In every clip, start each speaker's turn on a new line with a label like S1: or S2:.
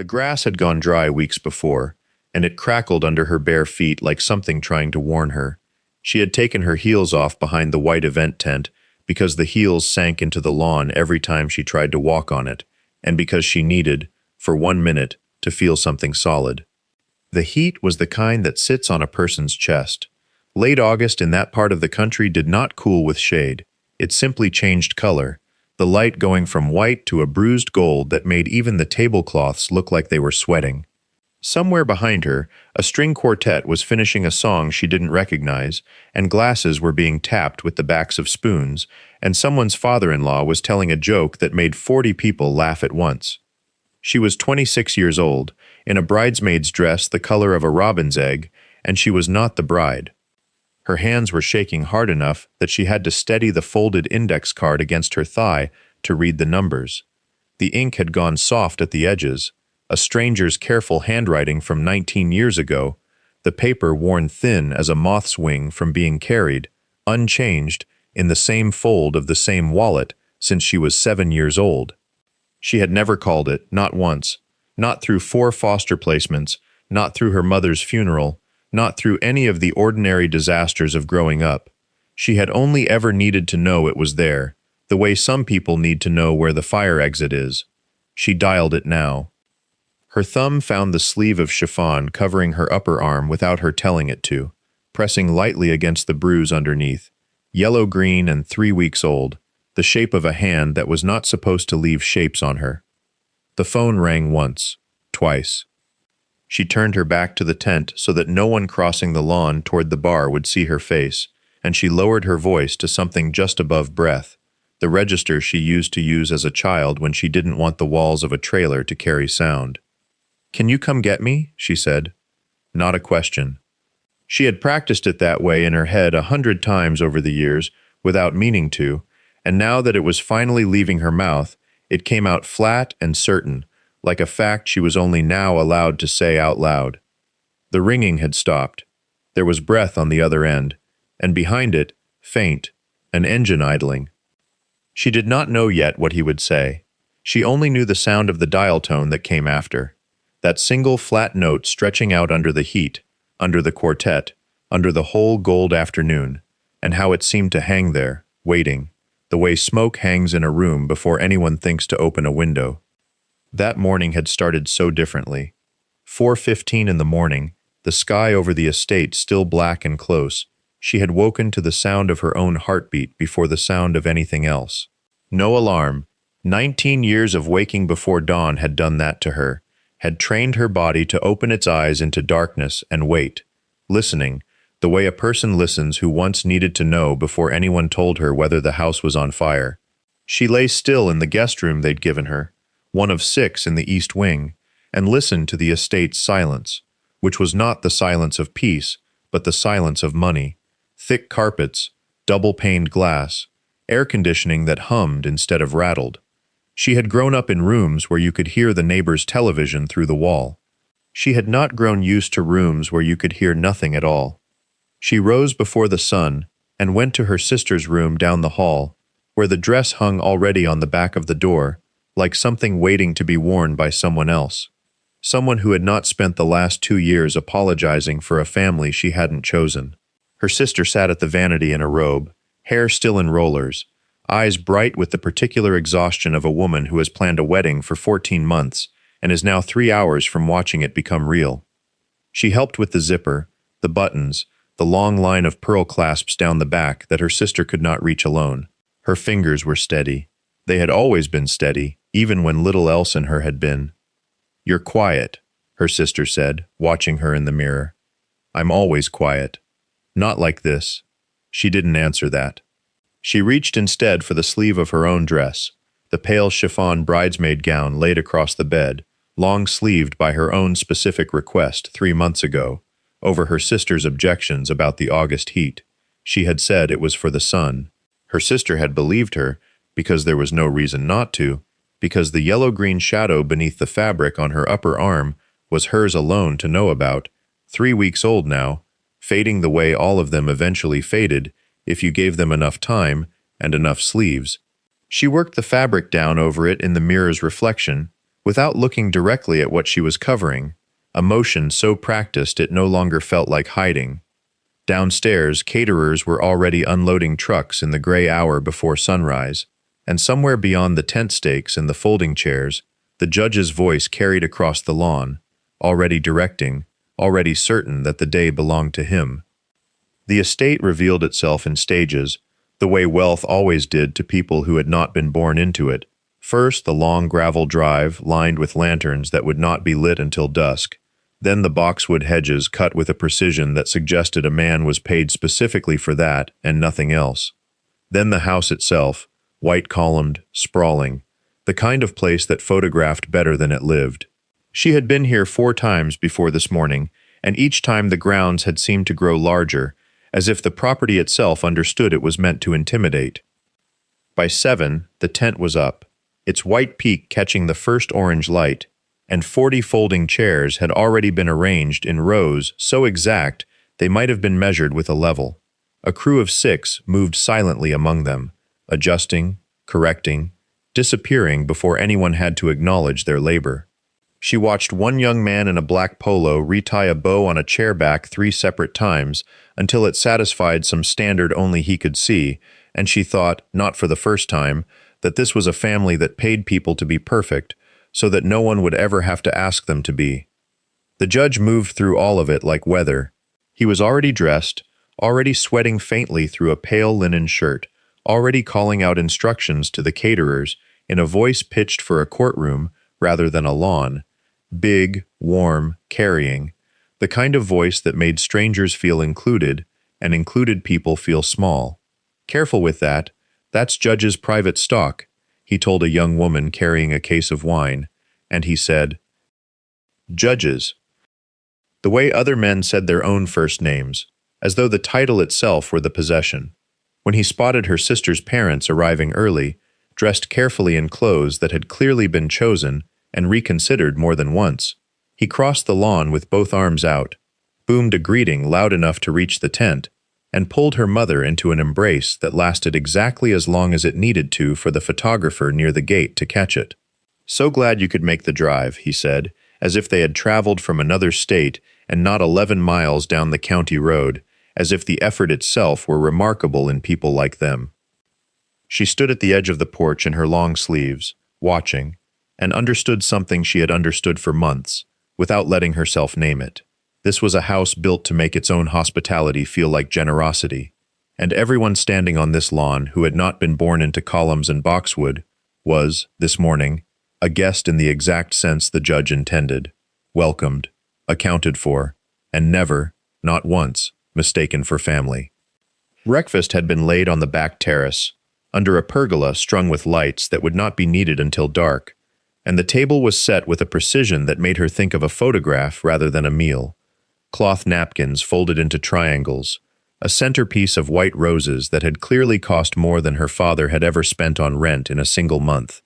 S1: grass had gone dry weeks before, and it crackled under her bare feet like something trying to warn her. She had taken her heels off behind the white event tent because the heels sank into the lawn every time she tried to walk on it, and because she needed, for 1 minute, to feel something solid. The heat was the kind that sits on a person's chest. Late August in that part of the country did not cool with shade. It simply changed color, the light going from white to a bruised gold that made even the tablecloths look like they were sweating. Somewhere behind her, a string quartet was finishing a song she didn't recognize, and glasses were being tapped with the backs of spoons, and someone's father-in-law was telling a joke that made 40 people laugh at once. She was 26 years old, in a bridesmaid's dress the color of a robin's egg, and she was not the bride. Her hands were shaking hard enough that she had to steady the folded index card against her thigh to read the numbers. The ink had gone soft at the edges, a stranger's careful handwriting from 19 years ago, the paper worn thin as a moth's wing from being carried, unchanged, in the same fold of the same wallet since she was 7 years old. She had never called it, not once, not through 4 foster placements, not through her mother's funeral, not through any of the ordinary disasters of growing up. She had only ever needed to know it was there, the way some people need to know where the fire exit is. She dialed it now. Her thumb found the sleeve of chiffon covering her upper arm without her telling it to, pressing lightly against the bruise underneath. Yellow-green and 3 weeks old, the shape of a hand that was not supposed to leave shapes on her. The phone rang once, twice. She turned her back to the tent so that no one crossing the lawn toward the bar would see her face, and she lowered her voice to something just above breath, the register she used to use as a child when she didn't want the walls of a trailer to carry sound. "Can you come get me?" she said. Not a question. She had practiced it that way in her head 100 times over the years, without meaning to, and now that it was finally leaving her mouth, it came out flat and certain, like a fact she was only now allowed to say out loud. The ringing had stopped. There was breath on the other end, and behind it, faint, an engine idling. She did not know yet what he would say. She only knew the sound of the dial tone that came after. That single flat note stretching out under the heat, under the quartet, under the whole gold afternoon, and how it seemed to hang there, waiting, the way smoke hangs in a room before anyone thinks to open a window. That morning had started so differently. 4:15 in the morning, the sky over the estate still black and close. She had woken to the sound of her own heartbeat before the sound of anything else. No alarm. 19 years of waking before dawn had done that to her, had trained her body to open its eyes into darkness and wait, listening, the way a person listens who once needed to know before anyone told her whether the house was on fire. She lay still in the guest room they'd given her, one of 6 in the east wing, and listened to the estate's silence, which was not the silence of peace, but the silence of money. Thick carpets, double-paned glass, air conditioning that hummed instead of rattled. She had grown up in rooms where you could hear the neighbor's television through the wall. She had not grown used to rooms where you could hear nothing at all. She rose before the sun and went to her sister's room down the hall, where the dress hung already on the back of the door, like something waiting to be worn by someone else. Someone who had not spent the last 2 years apologizing for a family she hadn't chosen. Her sister sat at the vanity in a robe, hair still in rollers, eyes bright with the particular exhaustion of a woman who has planned a wedding for 14 months and is now 3 hours from watching it become real. She helped with the zipper, the buttons, the long line of pearl clasps down the back that her sister could not reach alone. Her fingers were steady. They had always been steady, even when little else in her had been. "You're quiet," her sister said, watching her in the mirror. "I'm always quiet. Not like this." She didn't answer that. She reached instead for the sleeve of her own dress, the pale chiffon bridesmaid gown laid across the bed, long-sleeved by her own specific request 3 months ago, over her sister's objections about the August heat. She had said it was for the sun. Her sister had believed her, because there was no reason not to, because the yellow-green shadow beneath the fabric on her upper arm was hers alone to know about, 3 weeks old now, fading the way all of them eventually faded if you gave them enough time and enough sleeves. She worked the fabric down over it in the mirror's reflection, without looking directly at what she was covering, a motion so practiced it no longer felt like hiding. Downstairs, caterers were already unloading trucks in the gray hour before sunrise, and somewhere beyond the tent stakes and the folding chairs, the judge's voice carried across the lawn, already directing, already certain that the day belonged to him. The estate revealed itself in stages, the way wealth always did to people who had not been born into it. First, the long gravel drive lined with lanterns that would not be lit until dusk. Then the boxwood hedges cut with a precision that suggested a man was paid specifically for that and nothing else. Then the house itself, white-columned, sprawling, the kind of place that photographed better than it lived. She had been here 4 times before this morning, and each time the grounds had seemed to grow larger, as if the property itself understood it was meant to intimidate. By 7, the tent was up, its white peak catching the first orange light, and 40 folding chairs had already been arranged in rows so exact they might have been measured with a level. A crew of 6 moved silently among them, adjusting, correcting, disappearing before anyone had to acknowledge their labor. She watched one young man in a black polo retie a bow on a chair back 3 separate times until it satisfied some standard only he could see, and she thought, not for the first time, that this was a family that paid people to be perfect, so that no one would ever have to ask them to be. The judge moved through all of it like weather. He was already dressed, already sweating faintly through a pale linen shirt, already calling out instructions to the caterers in a voice pitched for a courtroom rather than a lawn, big, warm, carrying, the kind of voice that made strangers feel included and included people feel small. Careful with that, that's Judge's private stock, he told a young woman carrying a case of wine, and he said, Judges. The way other men said their own first names, as though the title itself were the possession. When he spotted her sister's parents arriving early, dressed carefully in clothes that had clearly been chosen and reconsidered more than once, he crossed the lawn with both arms out, boomed a greeting loud enough to reach the tent, and pulled her mother into an embrace that lasted exactly as long as it needed to for the photographer near the gate to catch it. So glad you could make the drive, he said, as if they had traveled from another state and not 11 miles down the county road, as if the effort itself were remarkable in people like them. She stood at the edge of the porch in her long sleeves, watching, and understood something she had understood for months, without letting herself name it. This was a house built to make its own hospitality feel like generosity, and everyone standing on this lawn who had not been born into columns and boxwood was, this morning, a guest in the exact sense the judge intended, welcomed, accounted for, and never, not once, mistaken for family. Breakfast had been laid on the back terrace, under a pergola strung with lights that would not be needed until dark, and the table was set with a precision that made her think of a photograph rather than a meal. Cloth napkins folded into triangles, a centerpiece of white roses that had clearly cost more than her father had ever spent on rent in a single month.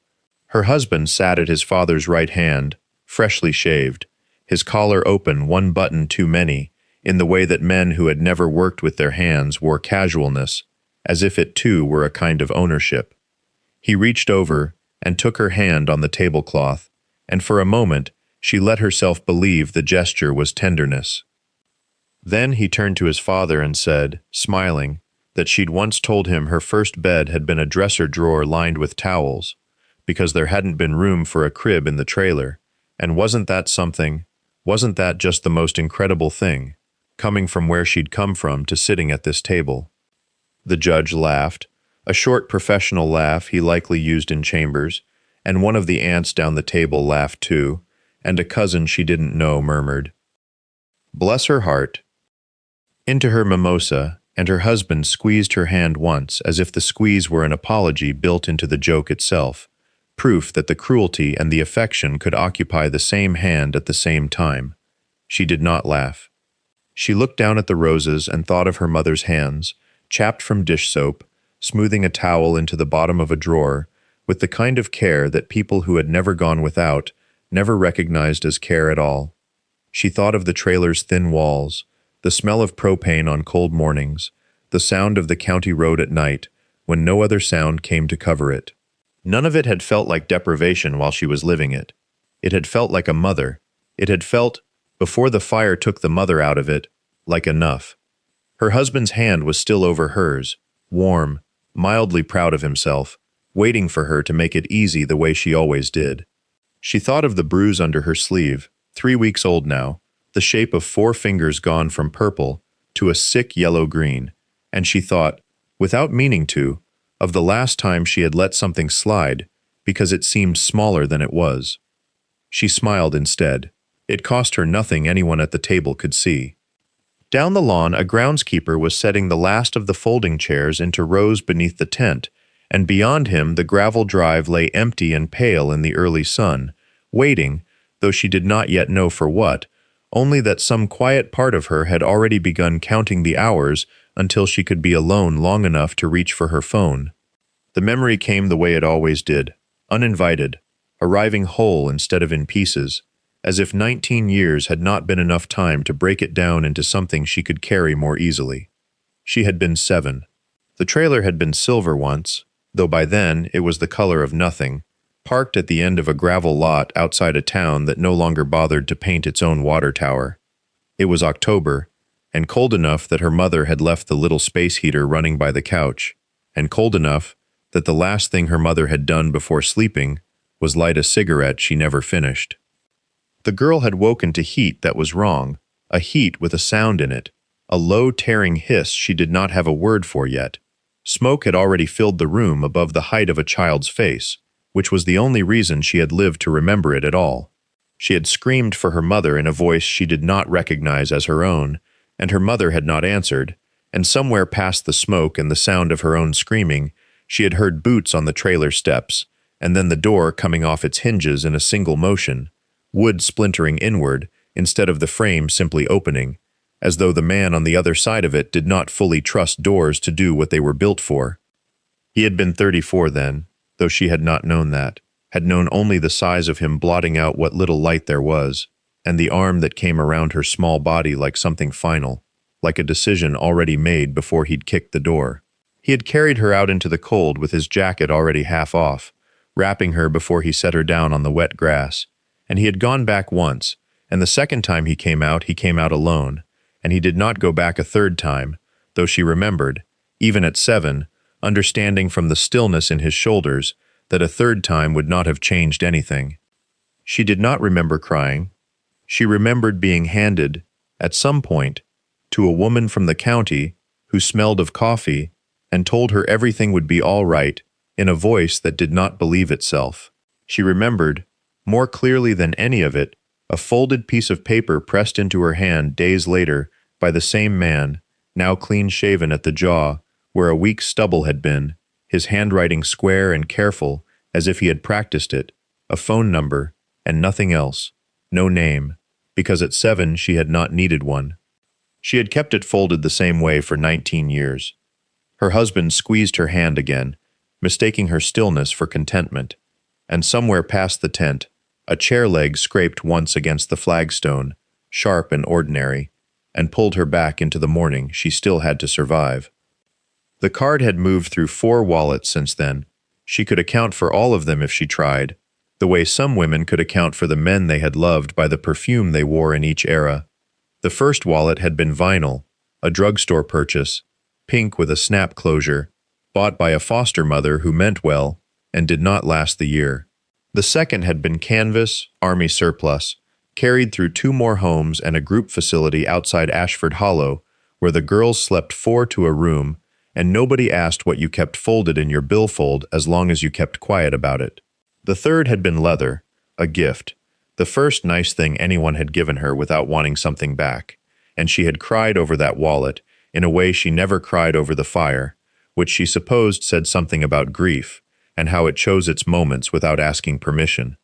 S1: Her husband sat at his father's right hand, freshly shaved, his collar open 1 button too many, in the way that men who had never worked with their hands wore casualness, as if it too were a kind of ownership. He reached over and took her hand on the tablecloth, and for a moment she let herself believe the gesture was tenderness. Then he turned to his father and said, smiling, that she'd once told him her first bed had been a dresser drawer lined with towels, because there hadn't been room for a crib in the trailer, and wasn't that something? Wasn't that just the most incredible thing, coming from where she'd come from to sitting at this table? The judge laughed, a short professional laugh he likely used in chambers, and one of the aunts down the table laughed too, and a cousin she didn't know murmured, Bless her heart. Into her mimosa, and her husband squeezed her hand once as if the squeeze were an apology built into the joke itself, proof that the cruelty and the affection could occupy the same hand at the same time. She did not laugh. She looked down at the roses and thought of her mother's hands, chapped from dish soap, smoothing a towel into the bottom of a drawer, with the kind of care that people who had never gone without never recognized as care at all. She thought of the trailer's thin walls, the smell of propane on cold mornings, the sound of the county road at night, when no other sound came to cover it. None of it had felt like deprivation while she was living it. It had felt like a mother. It had felt, before the fire took the mother out of it, like enough. Her husband's hand was still over hers, warm, mildly proud of himself, waiting for her to make it easy the way she always did. She thought of the bruise under her sleeve, 3 weeks old now, the shape of 4 fingers gone from purple to a sick yellow-green, and she thought, without meaning to, of the last time she had let something slide because it seemed smaller than it was. She smiled instead. It cost her nothing anyone at the table could see. Down the lawn, a groundskeeper was setting the last of the folding chairs into rows beneath the tent, and beyond him the gravel drive lay empty and pale in the early sun, waiting, though she did not yet know for what, only that some quiet part of her had already begun counting the hours until she could be alone long enough to reach for her phone. The memory came the way it always did, uninvited, arriving whole instead of in pieces, as if 19 years had not been enough time to break it down into something she could carry more easily. She had been 7. The trailer had been silver once, though by then it was the color of nothing, parked at the end of a gravel lot outside a town that no longer bothered to paint its own water tower. It was October, and cold enough that her mother had left the little space heater running by the couch, and cold enough that the last thing her mother had done before sleeping was light a cigarette she never finished. The girl had woken to heat that was wrong, a heat with a sound in it, a low tearing hiss she did not have a word for yet. Smoke had already filled the room above the height of a child's face, which was the only reason she had lived to remember it at all. She had screamed for her mother in a voice she did not recognize as her own, and her mother had not answered, and somewhere past the smoke and the sound of her own screaming, she had heard boots on the trailer steps, and then the door coming off its hinges in a single motion, wood splintering inward instead of the frame simply opening, as though the man on the other side of it did not fully trust doors to do what they were built for. He had been 34 then, though she had not known that, had known only the size of him blotting out what little light there was, and the arm that came around her small body like something final, like a decision already made before he'd kicked the door. He had carried her out into the cold with his jacket already half off, wrapping her before he set her down on the wet grass, and he had gone back once, and the second time he came out alone, and he did not go back a third time, though she remembered, even at 7, understanding from the stillness in his shoulders that a third time would not have changed anything. She did not remember crying. She remembered being handed, at some point, to a woman from the county who smelled of coffee and told her everything would be all right in a voice that did not believe itself. She remembered, more clearly than any of it, a folded piece of paper pressed into her hand days later by the same man, now clean-shaven at the jaw, where a week's stubble had been, his handwriting square and careful as if he had practiced it, a phone number, and nothing else, no name, because at 7 she had not needed one. She had kept it folded the same way for 19 years. Her husband squeezed her hand again, mistaking her stillness for contentment, and somewhere past the tent, a chair leg scraped once against the flagstone, sharp and ordinary, and pulled her back into the morning she still had to survive. The card had moved through 4 wallets since then. She could account for all of them if she tried, the way some women could account for the men they had loved by the perfume they wore in each era. The first wallet had been vinyl, a drugstore purchase, pink with a snap closure, bought by a foster mother who meant well and did not last the year. The second had been canvas, army surplus, carried through 2 more homes and a group facility outside Ashford Hollow, where the girls slept 4 to a room, and nobody asked what you kept folded in your billfold as long as you kept quiet about it. The third had been leather, a gift, the first nice thing anyone had given her without wanting something back, and she had cried over that wallet in a way she never cried over the fire, which she supposed said something about grief, and how it chose its moments without asking permission.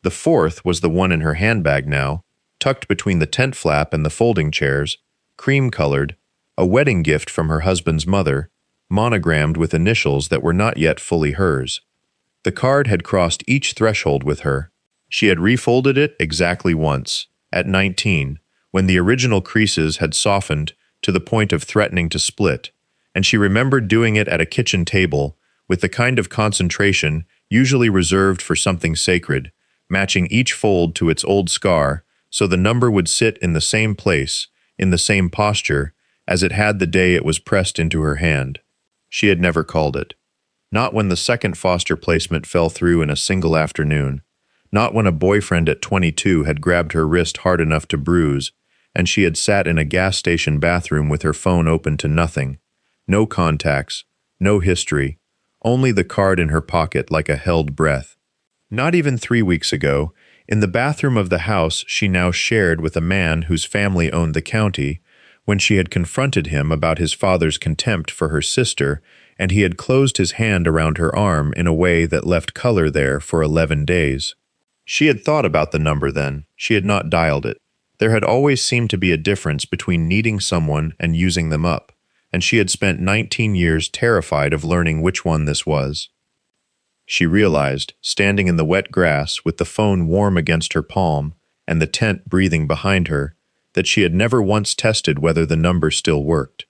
S1: The fourth was the one in her handbag now, tucked between the tent flap and the folding chairs, cream-colored, a wedding gift from her husband's mother, monogrammed with initials that were not yet fully hers. The card had crossed each threshold with her. She had refolded it exactly once, at 19, when the original creases had softened to the point of threatening to split, and she remembered doing it at a kitchen table with the kind of concentration usually reserved for something sacred, matching each fold to its old scar, so the number would sit in the same place, in the same posture, as it had the day it was pressed into her hand. She had never called it. Not when the second foster placement fell through in a single afternoon. Not when a boyfriend at 22 had grabbed her wrist hard enough to bruise, and she had sat in a gas station bathroom with her phone open to nothing. No contacts, no history, only the card in her pocket like a held breath. Not even 3 weeks ago, in the bathroom of the house she now shared with a man whose family owned the county, when she had confronted him about his father's contempt for her sister, and he had closed his hand around her arm in a way that left color there for 11 days. She had thought about the number then. She had not dialed it. There had always seemed to be a difference between needing someone and using them up, and she had spent 19 years terrified of learning which one this was. She realized, standing in the wet grass with the phone warm against her palm and the tent breathing behind her, that she had never once tested whether the number still worked,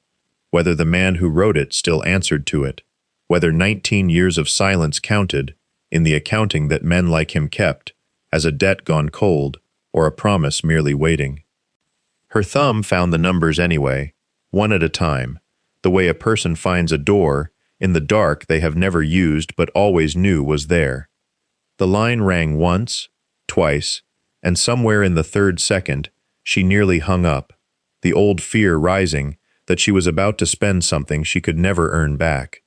S1: whether the man who wrote it still answered to it, whether 19 years of silence counted, in the accounting that men like him kept, as a debt gone cold or a promise merely waiting. Her thumb found the numbers anyway, one at a time, the way a person finds a door in the dark they have never used but always knew was there. The line rang once, twice, and somewhere in the third second, she nearly hung up, the old fear rising that she was about to spend something she could never earn back.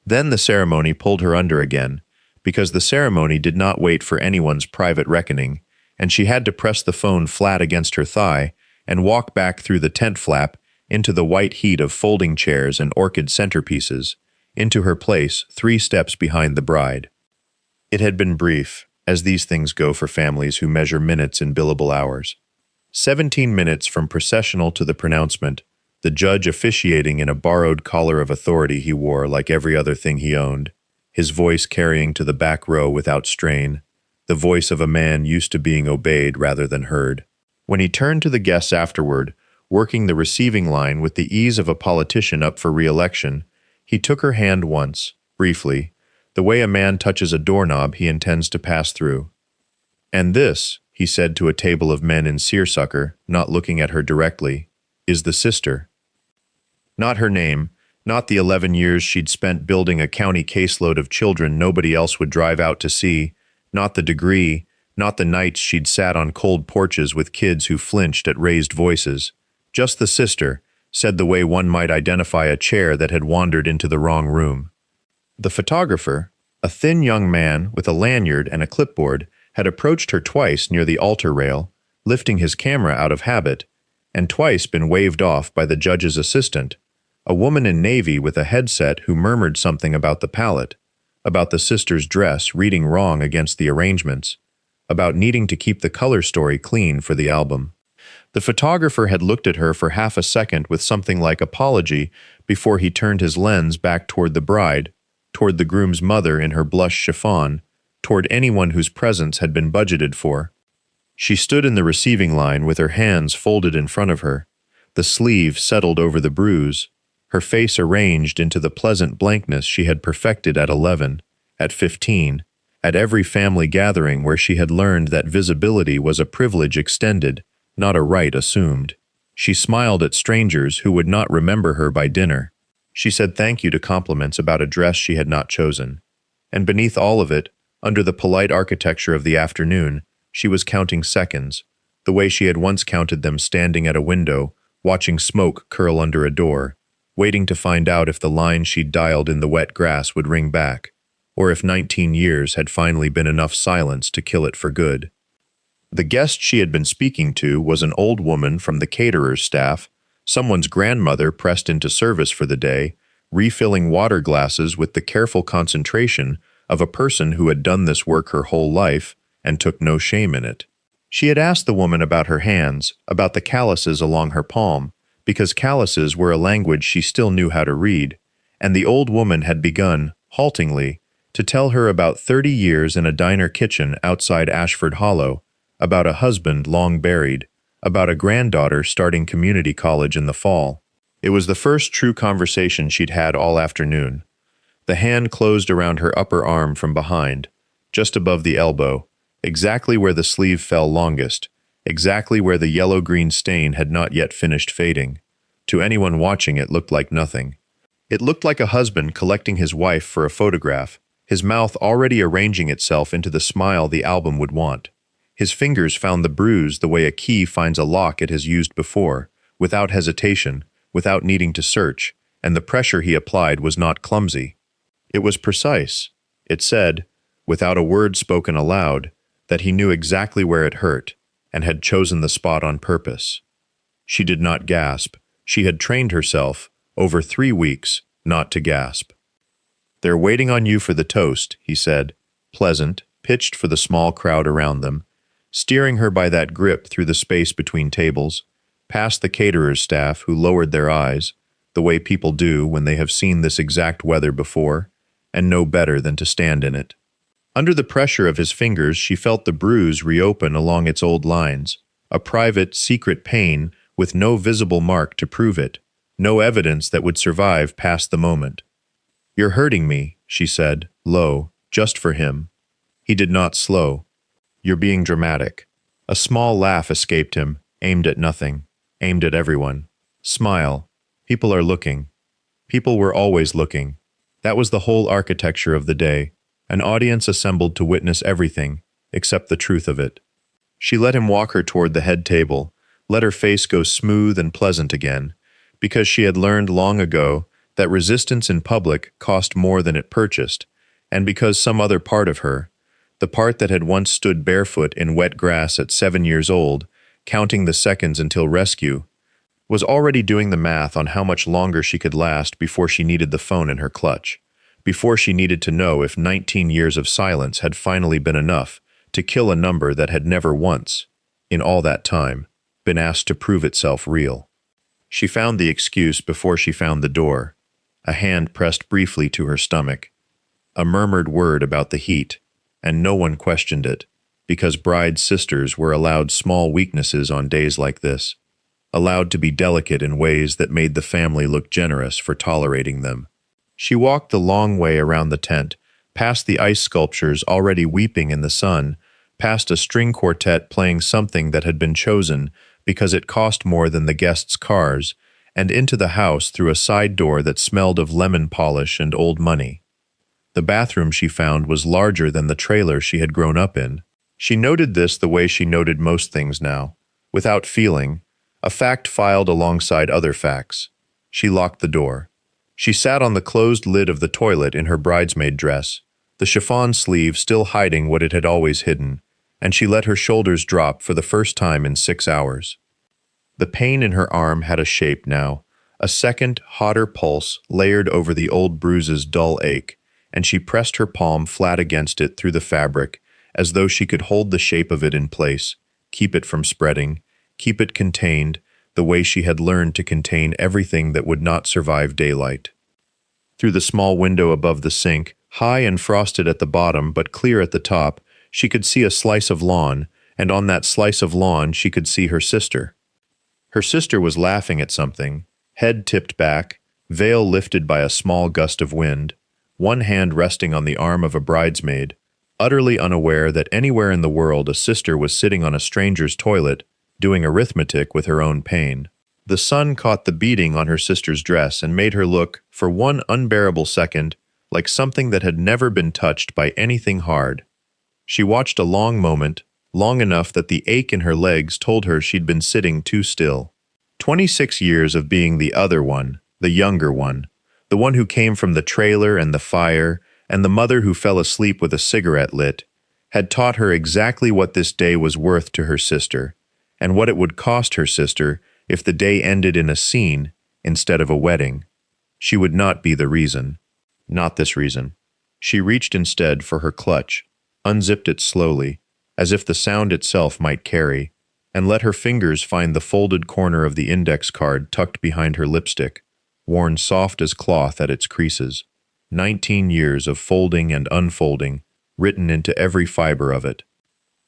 S1: Then the ceremony pulled her under again, because the ceremony did not wait for anyone's private reckoning, and she had to press the phone flat against her thigh and walk back through the tent flap into the white heat of folding chairs and orchid centerpieces, into her place 3 steps behind the bride. It had been brief, as these things go for families who measure minutes in billable hours. 17 minutes from processional to the pronouncement, the judge officiating in a borrowed collar of authority he wore like every other thing he owned, his voice carrying to the back row without strain, the voice of a man used to being obeyed rather than heard. When he turned to the guests afterward, working the receiving line with the ease of a politician up for re-election, he took her hand once, briefly, the way a man touches a doorknob he intends to pass through. "And this," he said to a table of men in seersucker, not looking at her directly, "is the sister." Not her name, not the 11 years she'd spent building a county caseload of children nobody else would drive out to see, not the degree, not the nights she'd sat on cold porches with kids who flinched at raised voices. Just the sister, said the way one might identify a chair that had wandered into the wrong room. The photographer, a thin young man with a lanyard and a clipboard, had approached her twice near the altar rail, lifting his camera out of habit, and twice been waved off by the judge's assistant, a woman in navy with a headset who murmured something about the palette, about the sister's dress reading wrong against the arrangements, about needing to keep the color story clean for the album. The photographer had looked at her for half a second with something like apology before he turned his lens back toward the bride, toward the groom's mother in her blush chiffon, toward anyone whose presence had been budgeted for. She stood in the receiving line with her hands folded in front of her, the sleeve settled over the bruise, her face arranged into the pleasant blankness she had perfected at 11, at 15, at every family gathering where she had learned that visibility was a privilege extended, not a right assumed. She smiled at strangers who would not remember her by dinner. She said thank you to compliments about a dress she had not chosen. And beneath all of it, under the polite architecture of the afternoon, she was counting seconds, the way she had once counted them standing at a window, watching smoke curl under a door, waiting to find out if the line she'd dialed in the wet grass would ring back, or if 19 years had finally been enough silence to kill it for good. The guest she had been speaking to was an old woman from the caterer's staff, someone's grandmother pressed into service for the day, refilling water glasses with the careful concentration of a person who had done this work her whole life and took no shame in it. She had asked the woman about her hands, about the calluses along her palm, because calluses were a language she still knew how to read, and the old woman had begun, haltingly, to tell her about 30 years in a diner kitchen outside Ashford Hollow, about a husband long buried, about a granddaughter starting community college in the fall. It was the first true conversation she'd had all afternoon. The hand closed around her upper arm from behind, just above the elbow, exactly where the sleeve fell longest, exactly where the yellow-green stain had not yet finished fading. To anyone watching, it looked like nothing. It looked like a husband collecting his wife for a photograph, his mouth already arranging itself into the smile the album would want. His fingers found the bruise the way a key finds a lock it has used before, without hesitation, without needing to search, and the pressure he applied was not clumsy. It was precise. It said, without a word spoken aloud, that he knew exactly where it hurt, and had chosen the spot on purpose. She did not gasp. She had trained herself, over 3 weeks, not to gasp. "They're waiting on you for the toast," he said, pleasant, pitched for the small crowd around them, steering her by that grip through the space between tables, past the caterer's staff who lowered their eyes, the way people do when they have seen this exact weather before, and know better than to stand in it. Under the pressure of his fingers, she felt the bruise reopen along its old lines, a private, secret pain with no visible mark to prove it, no evidence that would survive past the moment. "You're hurting me," she said, low, just for him. He did not slow. "You're being dramatic." A small laugh escaped him, aimed at nothing, aimed at everyone. "Smile. People are looking." People were always looking. That was the whole architecture of the day, an audience assembled to witness everything, except the truth of it. She let him walk her toward the head table, let her face go smooth and pleasant again, because she had learned long ago that resistance in public cost more than it purchased, and because some other part of her, the part that had once stood barefoot in wet grass at 7 years old, counting the seconds until rescue, was already doing the math on how much longer she could last before she needed the phone in her clutch, before she needed to know if 19 years of silence had finally been enough to kill a number that had never once, in all that time, been asked to prove itself real. She found the excuse before she found the door. A hand pressed briefly to her stomach, a murmured word about the heat, and no one questioned it, because bride sisters were allowed small weaknesses on days like this, allowed to be delicate in ways that made the family look generous for tolerating them. She walked the long way around the tent, past the ice sculptures already weeping in the sun, past a string quartet playing something that had been chosen because it cost more than the guests' cars, and into the house through a side door that smelled of lemon polish and old money. The bathroom she found was larger than the trailer she had grown up in. She noted this the way she noted most things now, without feeling, a fact filed alongside other facts. She locked the door. She sat on the closed lid of the toilet in her bridesmaid dress, the chiffon sleeve still hiding what it had always hidden, and she let her shoulders drop for the first time in 6 hours. The pain in her arm had a shape now, a second, hotter pulse layered over the old bruise's dull ache, and she pressed her palm flat against it through the fabric, as though she could hold the shape of it in place, keep it from spreading, keep it contained, the way she had learned to contain everything that would not survive daylight. Through the small window above the sink, high and frosted at the bottom but clear at the top, she could see a slice of lawn, and on that slice of lawn she could see her sister. Her sister was laughing at something, head tipped back, veil lifted by a small gust of wind, one hand resting on the arm of a bridesmaid, utterly unaware that anywhere in the world a sister was sitting on a stranger's toilet, doing arithmetic with her own pain. The sun caught the beading on her sister's dress and made her look, for one unbearable second, like something that had never been touched by anything hard. She watched a long moment, long enough that the ache in her legs told her she'd been sitting too still. 26 years of being the other one, the younger one, the one who came from the trailer and the fire, and the mother who fell asleep with a cigarette lit, had taught her exactly what this day was worth to her sister, and what it would cost her sister if the day ended in a scene instead of a wedding. She would not be the reason. Not this reason. She reached instead for her clutch, unzipped it slowly, as if the sound itself might carry, and let her fingers find the folded corner of the index card tucked behind her lipstick, worn soft as cloth at its creases. 19 years of folding and unfolding, written into every fiber of it.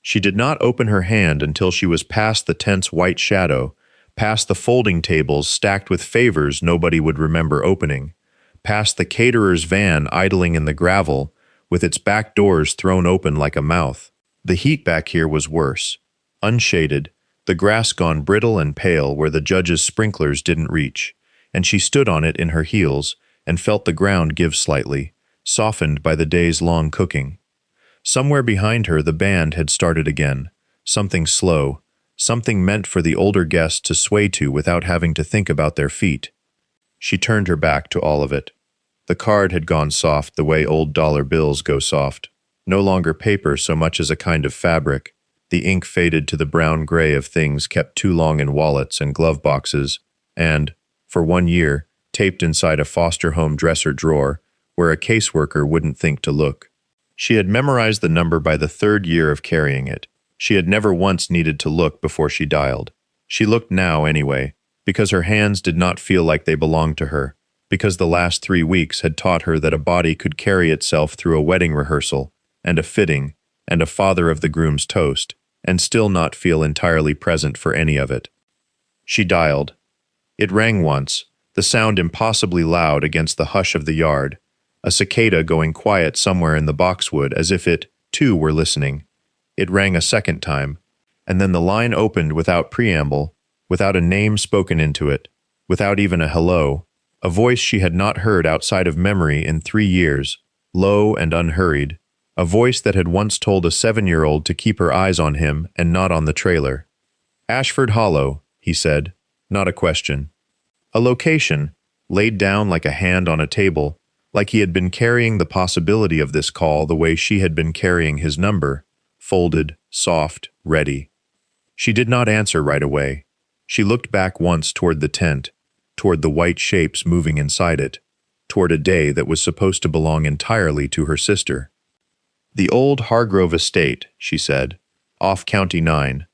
S1: She did not open her hand until she was past the tent's white shadow, past the folding tables stacked with favors nobody would remember opening, past the caterer's van idling in the gravel, with its back doors thrown open like a mouth. The heat back here was worse. Unshaded, the grass gone brittle and pale where the judge's sprinklers didn't reach, and she stood on it in her heels and felt the ground give slightly, softened by the day's long cooking. Somewhere behind her the band had started again, something slow, something meant for the older guests to sway to without having to think about their feet. She turned her back to all of it. The card had gone soft the way old dollar bills go soft, no longer paper so much as a kind of fabric. The ink faded to the brown-gray of things kept too long in wallets and glove boxes, and, for 1 year, taped inside a foster home dresser drawer where a caseworker wouldn't think to look. She had memorized the number by the 3rd year of carrying it. She had never once needed to look before she dialed. She looked now anyway, because her hands did not feel like they belonged to her, because the last 3 weeks had taught her that a body could carry itself through a wedding rehearsal, and a fitting, and a father of the groom's toast, and still not feel entirely present for any of it. She dialed. It rang once, the sound impossibly loud against the hush of the yard, a cicada going quiet somewhere in the boxwood as if it, too, were listening. It rang a second time, and then the line opened without preamble, without a name spoken into it, without even a hello, a voice she had not heard outside of memory in 3 years, low and unhurried, a voice that had once told a 7-year-old to keep her eyes on him and not on the trailer. Ashford Hollow, he said, not a question. A location, laid down like a hand on a table, like he had been carrying the possibility of this call the way she had been carrying his number, folded, soft, ready. She did not answer right away. She looked back once toward the tent, toward the white shapes moving inside it, toward a day that was supposed to belong entirely to her sister. The old Hargrove estate, she said, off County 9.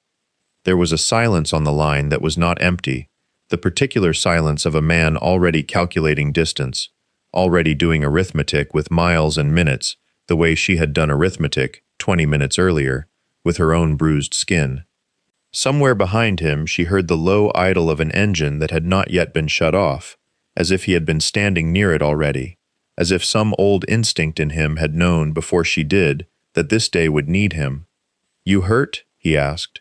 S1: There was a silence on the line that was not empty, the particular silence of a man already calculating distance, already doing arithmetic with miles and minutes, the way she had done arithmetic 20 minutes earlier, with her own bruised skin. Somewhere behind him she heard the low idle of an engine that had not yet been shut off, as if he had been standing near it already, as if some old instinct in him had known before she did that this day would need him. "You hurt?" he asked.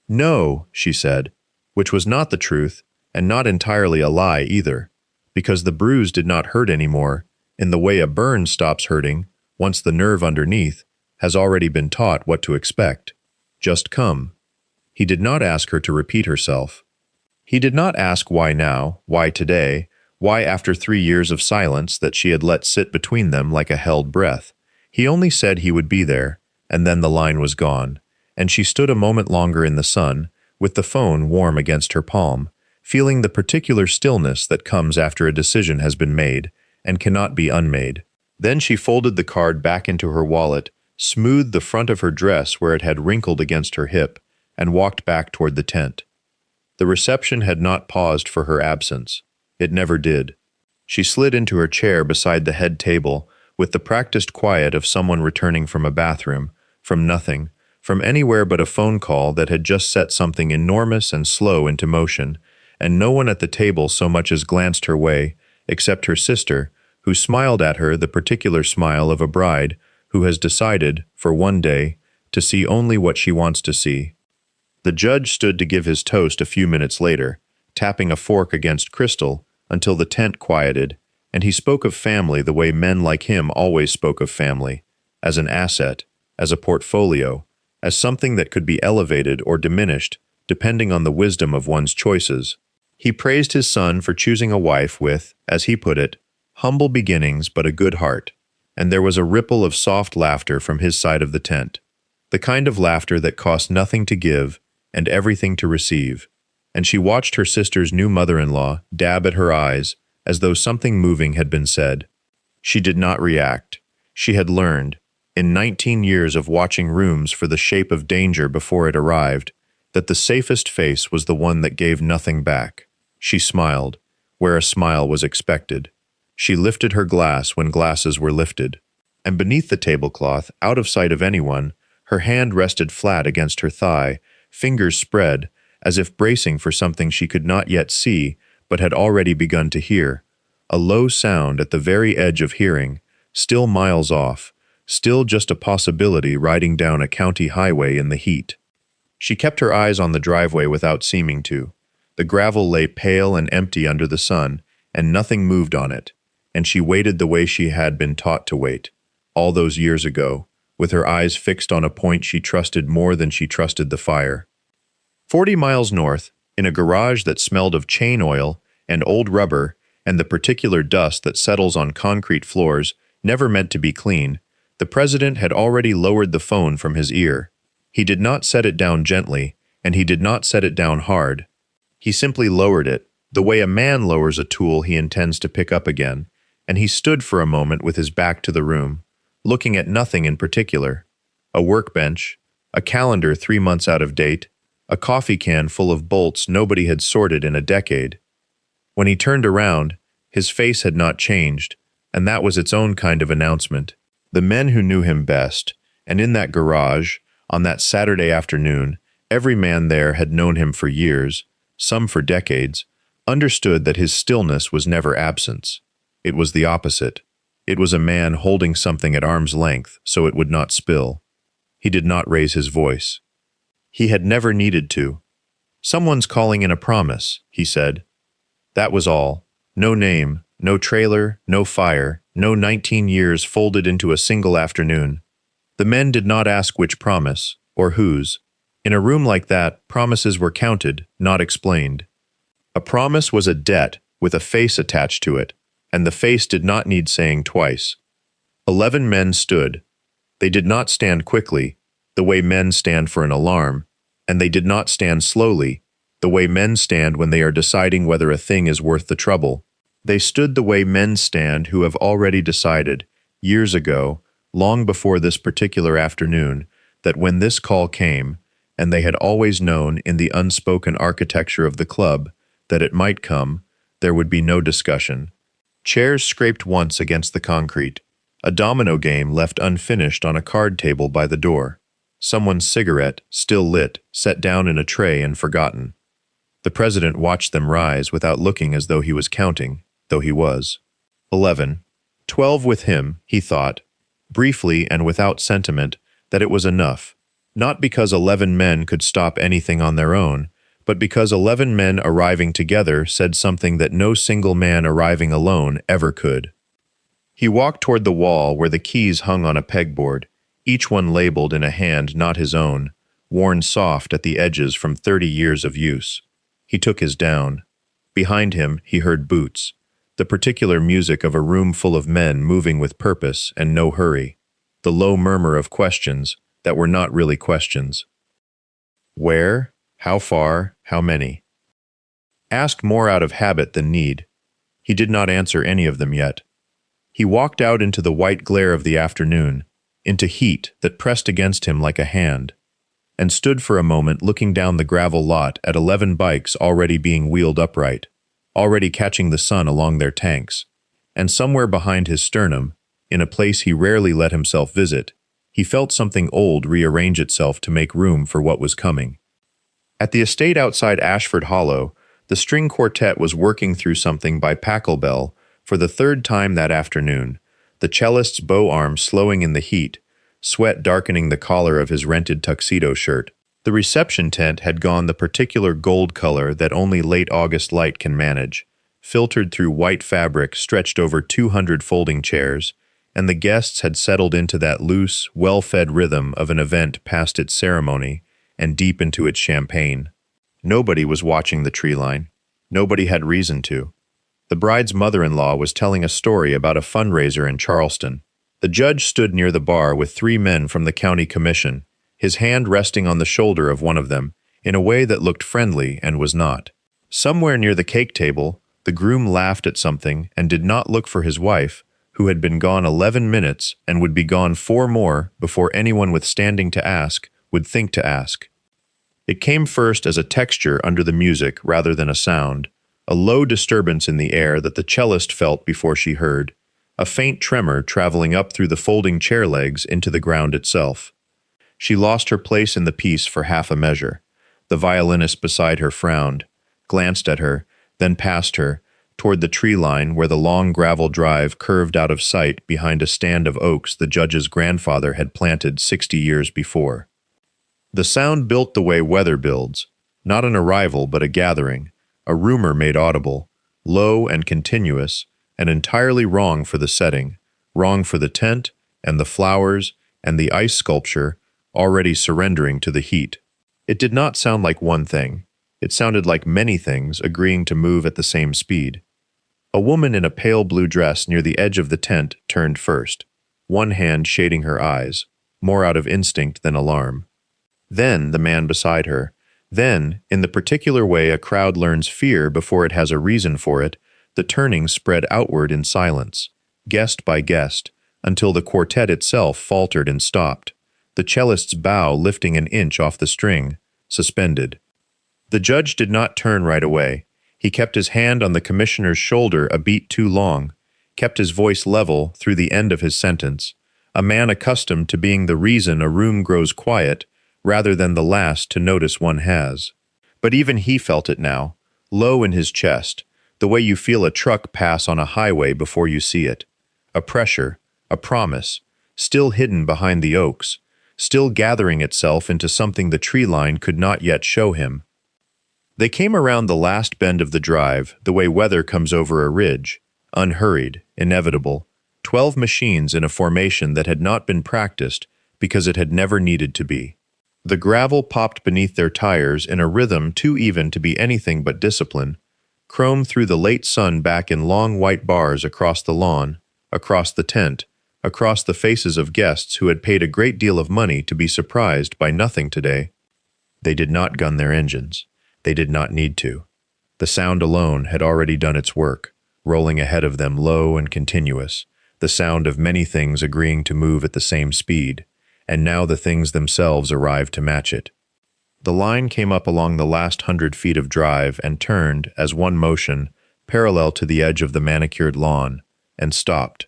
S1: "No," she said, which was not the truth, and not entirely a lie either, because the bruise did not hurt anymore, in the way a burn stops hurting once the nerve underneath has already been taught what to expect. Just come. He did not ask her to repeat herself. He did not ask why now, why today, why after 3 years of silence that she had let sit between them like a held breath. He only said he would be there, and then the line was gone, and she stood a moment longer in the sun, with the phone warm against her palm, feeling the particular stillness that comes after a decision has been made, and cannot be unmade. Then she folded the card back into her wallet, smoothed the front of her dress where it had wrinkled against her hip, and walked back toward the tent. The reception had not paused for her absence. It never did. She slid into her chair beside the head table, with the practiced quiet of someone returning from a bathroom, from nothing, from anywhere but a phone call that had just set something enormous and slow into motion, and no one at the table so much as glanced her way, except her sister, who smiled at her the particular smile of a bride who has decided, for one day, to see only what she wants to see. The judge stood to give his toast a few minutes later, tapping a fork against crystal until the tent quieted, and he spoke of family the way men like him always spoke of family, as an asset, as a portfolio, as something that could be elevated or diminished depending on the wisdom of one's choices. He praised his son for choosing a wife with, as he put it, humble beginnings but a good heart, and there was a ripple of soft laughter from his side of the tent, the kind of laughter that cost nothing to give and everything to receive, and she watched her sister's new mother-in-law dab at her eyes as though something moving had been said. She did not react. She had learned, in 19 years of watching rooms for the shape of danger before it arrived, that the safest face was the one that gave nothing back. She smiled, where a smile was expected. She lifted her glass when glasses were lifted, and beneath the tablecloth, out of sight of anyone, her hand rested flat against her thigh, fingers spread, as if bracing for something she could not yet see but had already begun to hear, a low sound at the very edge of hearing, still miles off, still just a possibility riding down a county highway in the heat. She kept her eyes on the driveway without seeming to. The gravel lay pale and empty under the sun, and nothing moved on it, and she waited the way she had been taught to wait, all those years ago, with her eyes fixed on a point she trusted more than she trusted the fire. 40 miles north, in a garage that smelled of chain oil and old rubber and the particular dust that settles on concrete floors, never meant to be clean, the president had already lowered the phone from his ear. He did not set it down gently, and he did not set it down hard. He simply lowered it, the way a man lowers a tool he intends to pick up again, and he stood for a moment with his back to the room, looking at nothing in particular. A workbench, a calendar 3 months out of date, a coffee can full of bolts nobody had sorted in a decade. When he turned around, his face had not changed, and that was its own kind of announcement. The men who knew him best, and in that garage, on that Saturday afternoon, every man there had known him for years, some for decades, understood that his stillness was never absence. It was the opposite. It was a man holding something at arm's length so it would not spill. He did not raise his voice. He had never needed to. "Someone's calling in a promise," he said. That was all. No name, no trailer, no fire, no 19 years folded into a single afternoon. The men did not ask which promise, or whose. In a room like that, promises were counted, not explained. A promise was a debt with a face attached to it, and the face did not need saying twice. 11 men stood. They did not stand quickly, the way men stand for an alarm, and they did not stand slowly, the way men stand when they are deciding whether a thing is worth the trouble. They stood the way men stand who have already decided, years ago, long before this particular afternoon, that when this call came, and they had always known in the unspoken architecture of the club that it might come, there would be no discussion. Chairs scraped once against the concrete. A domino game left unfinished on a card table by the door. Someone's cigarette, still lit, set down in a tray and forgotten. The president watched them rise without looking as though he was counting, though he was. 11. 12 with him, he thought, briefly and without sentiment, that it was enough. Not because 11 men could stop anything on their own, but because 11 men arriving together said something that no single man arriving alone ever could. He walked toward the wall where the keys hung on a pegboard, each one labeled in a hand not his own, worn soft at the edges from 30 years of use. He took his down. Behind him, he heard boots, the particular music of a room full of men moving with purpose and no hurry, the low murmur of questions that were not really questions. Where? How far? How many? Asked more out of habit than need. He did not answer any of them yet. He walked out into the white glare of the afternoon, into heat that pressed against him like a hand, and stood for a moment looking down the gravel lot at 11 bikes already being wheeled upright, already catching the sun along their tanks, and somewhere behind his sternum, in a place he rarely let himself visit, he felt something old rearrange itself to make room for what was coming. At the estate outside Ashford Hollow, the string quartet was working through something by Pachelbel for the third time that afternoon, the cellist's bow arm slowing in the heat, sweat darkening the collar of his rented tuxedo shirt. The reception tent had gone the particular gold color that only late August light can manage, filtered through white fabric stretched over 200 folding chairs, and the guests had settled into that loose, well-fed rhythm of an event past its ceremony and deep into its champagne. Nobody was watching the tree line. Nobody had reason to. The bride's mother-in-law was telling a story about a fundraiser in Charleston. The judge stood near the bar with 3 men from the county commission, his hand resting on the shoulder of one of them, in a way that looked friendly and was not. Somewhere near the cake table, the groom laughed at something and did not look for his wife, who had been gone 11 minutes and would be gone 4 more before anyone with standing to ask would think to ask. It came first as a texture under the music rather than a sound, a low disturbance in the air that the cellist felt before she heard, a faint tremor traveling up through the folding chair legs into the ground itself. She lost her place in the piece for half a measure. The violinist beside her frowned, glanced at her, then past her, toward the tree line where the long gravel drive curved out of sight behind a stand of oaks the judge's grandfather had planted 60 years before. The sound built the way weather builds, not an arrival but a gathering, a rumor made audible, low and continuous, and entirely wrong for the setting, wrong for the tent, and the flowers, and the ice sculpture, already surrendering to the heat. It did not sound like one thing. It sounded like many things agreeing to move at the same speed. A woman in a pale blue dress near the edge of the tent turned first, one hand shading her eyes, more out of instinct than alarm. Then the man beside her. Then, in the particular way a crowd learns fear before it has a reason for it, the turning spread outward in silence, guest by guest, until the quartet itself faltered and stopped, the cellist's bow lifting an inch off the string, suspended. The judge did not turn right away. He kept his hand on the commissioner's shoulder a beat too long, kept his voice level through the end of his sentence, a man accustomed to being the reason a room grows quiet, rather than the last to notice one has. But even he felt it now, low in his chest, the way you feel a truck pass on a highway before you see it. A pressure, a promise, still hidden behind the oaks, still gathering itself into something the tree line could not yet show him. They came around the last bend of the drive, the way weather comes over a ridge, unhurried, inevitable, 12 machines in a formation that had not been practiced because it had never needed to be. The gravel popped beneath their tires in a rhythm too even to be anything but discipline, chrome through the late sun back in long white bars across the lawn, across the tent, across the faces of guests who had paid a great deal of money to be surprised by nothing today. They did not gun their engines. They did not need to. The sound alone had already done its work, rolling ahead of them low and continuous, the sound of many things agreeing to move at the same speed, and now the things themselves arrived to match it. The line came up along the last 100 feet of drive and turned, as one motion, parallel to the edge of the manicured lawn, and stopped.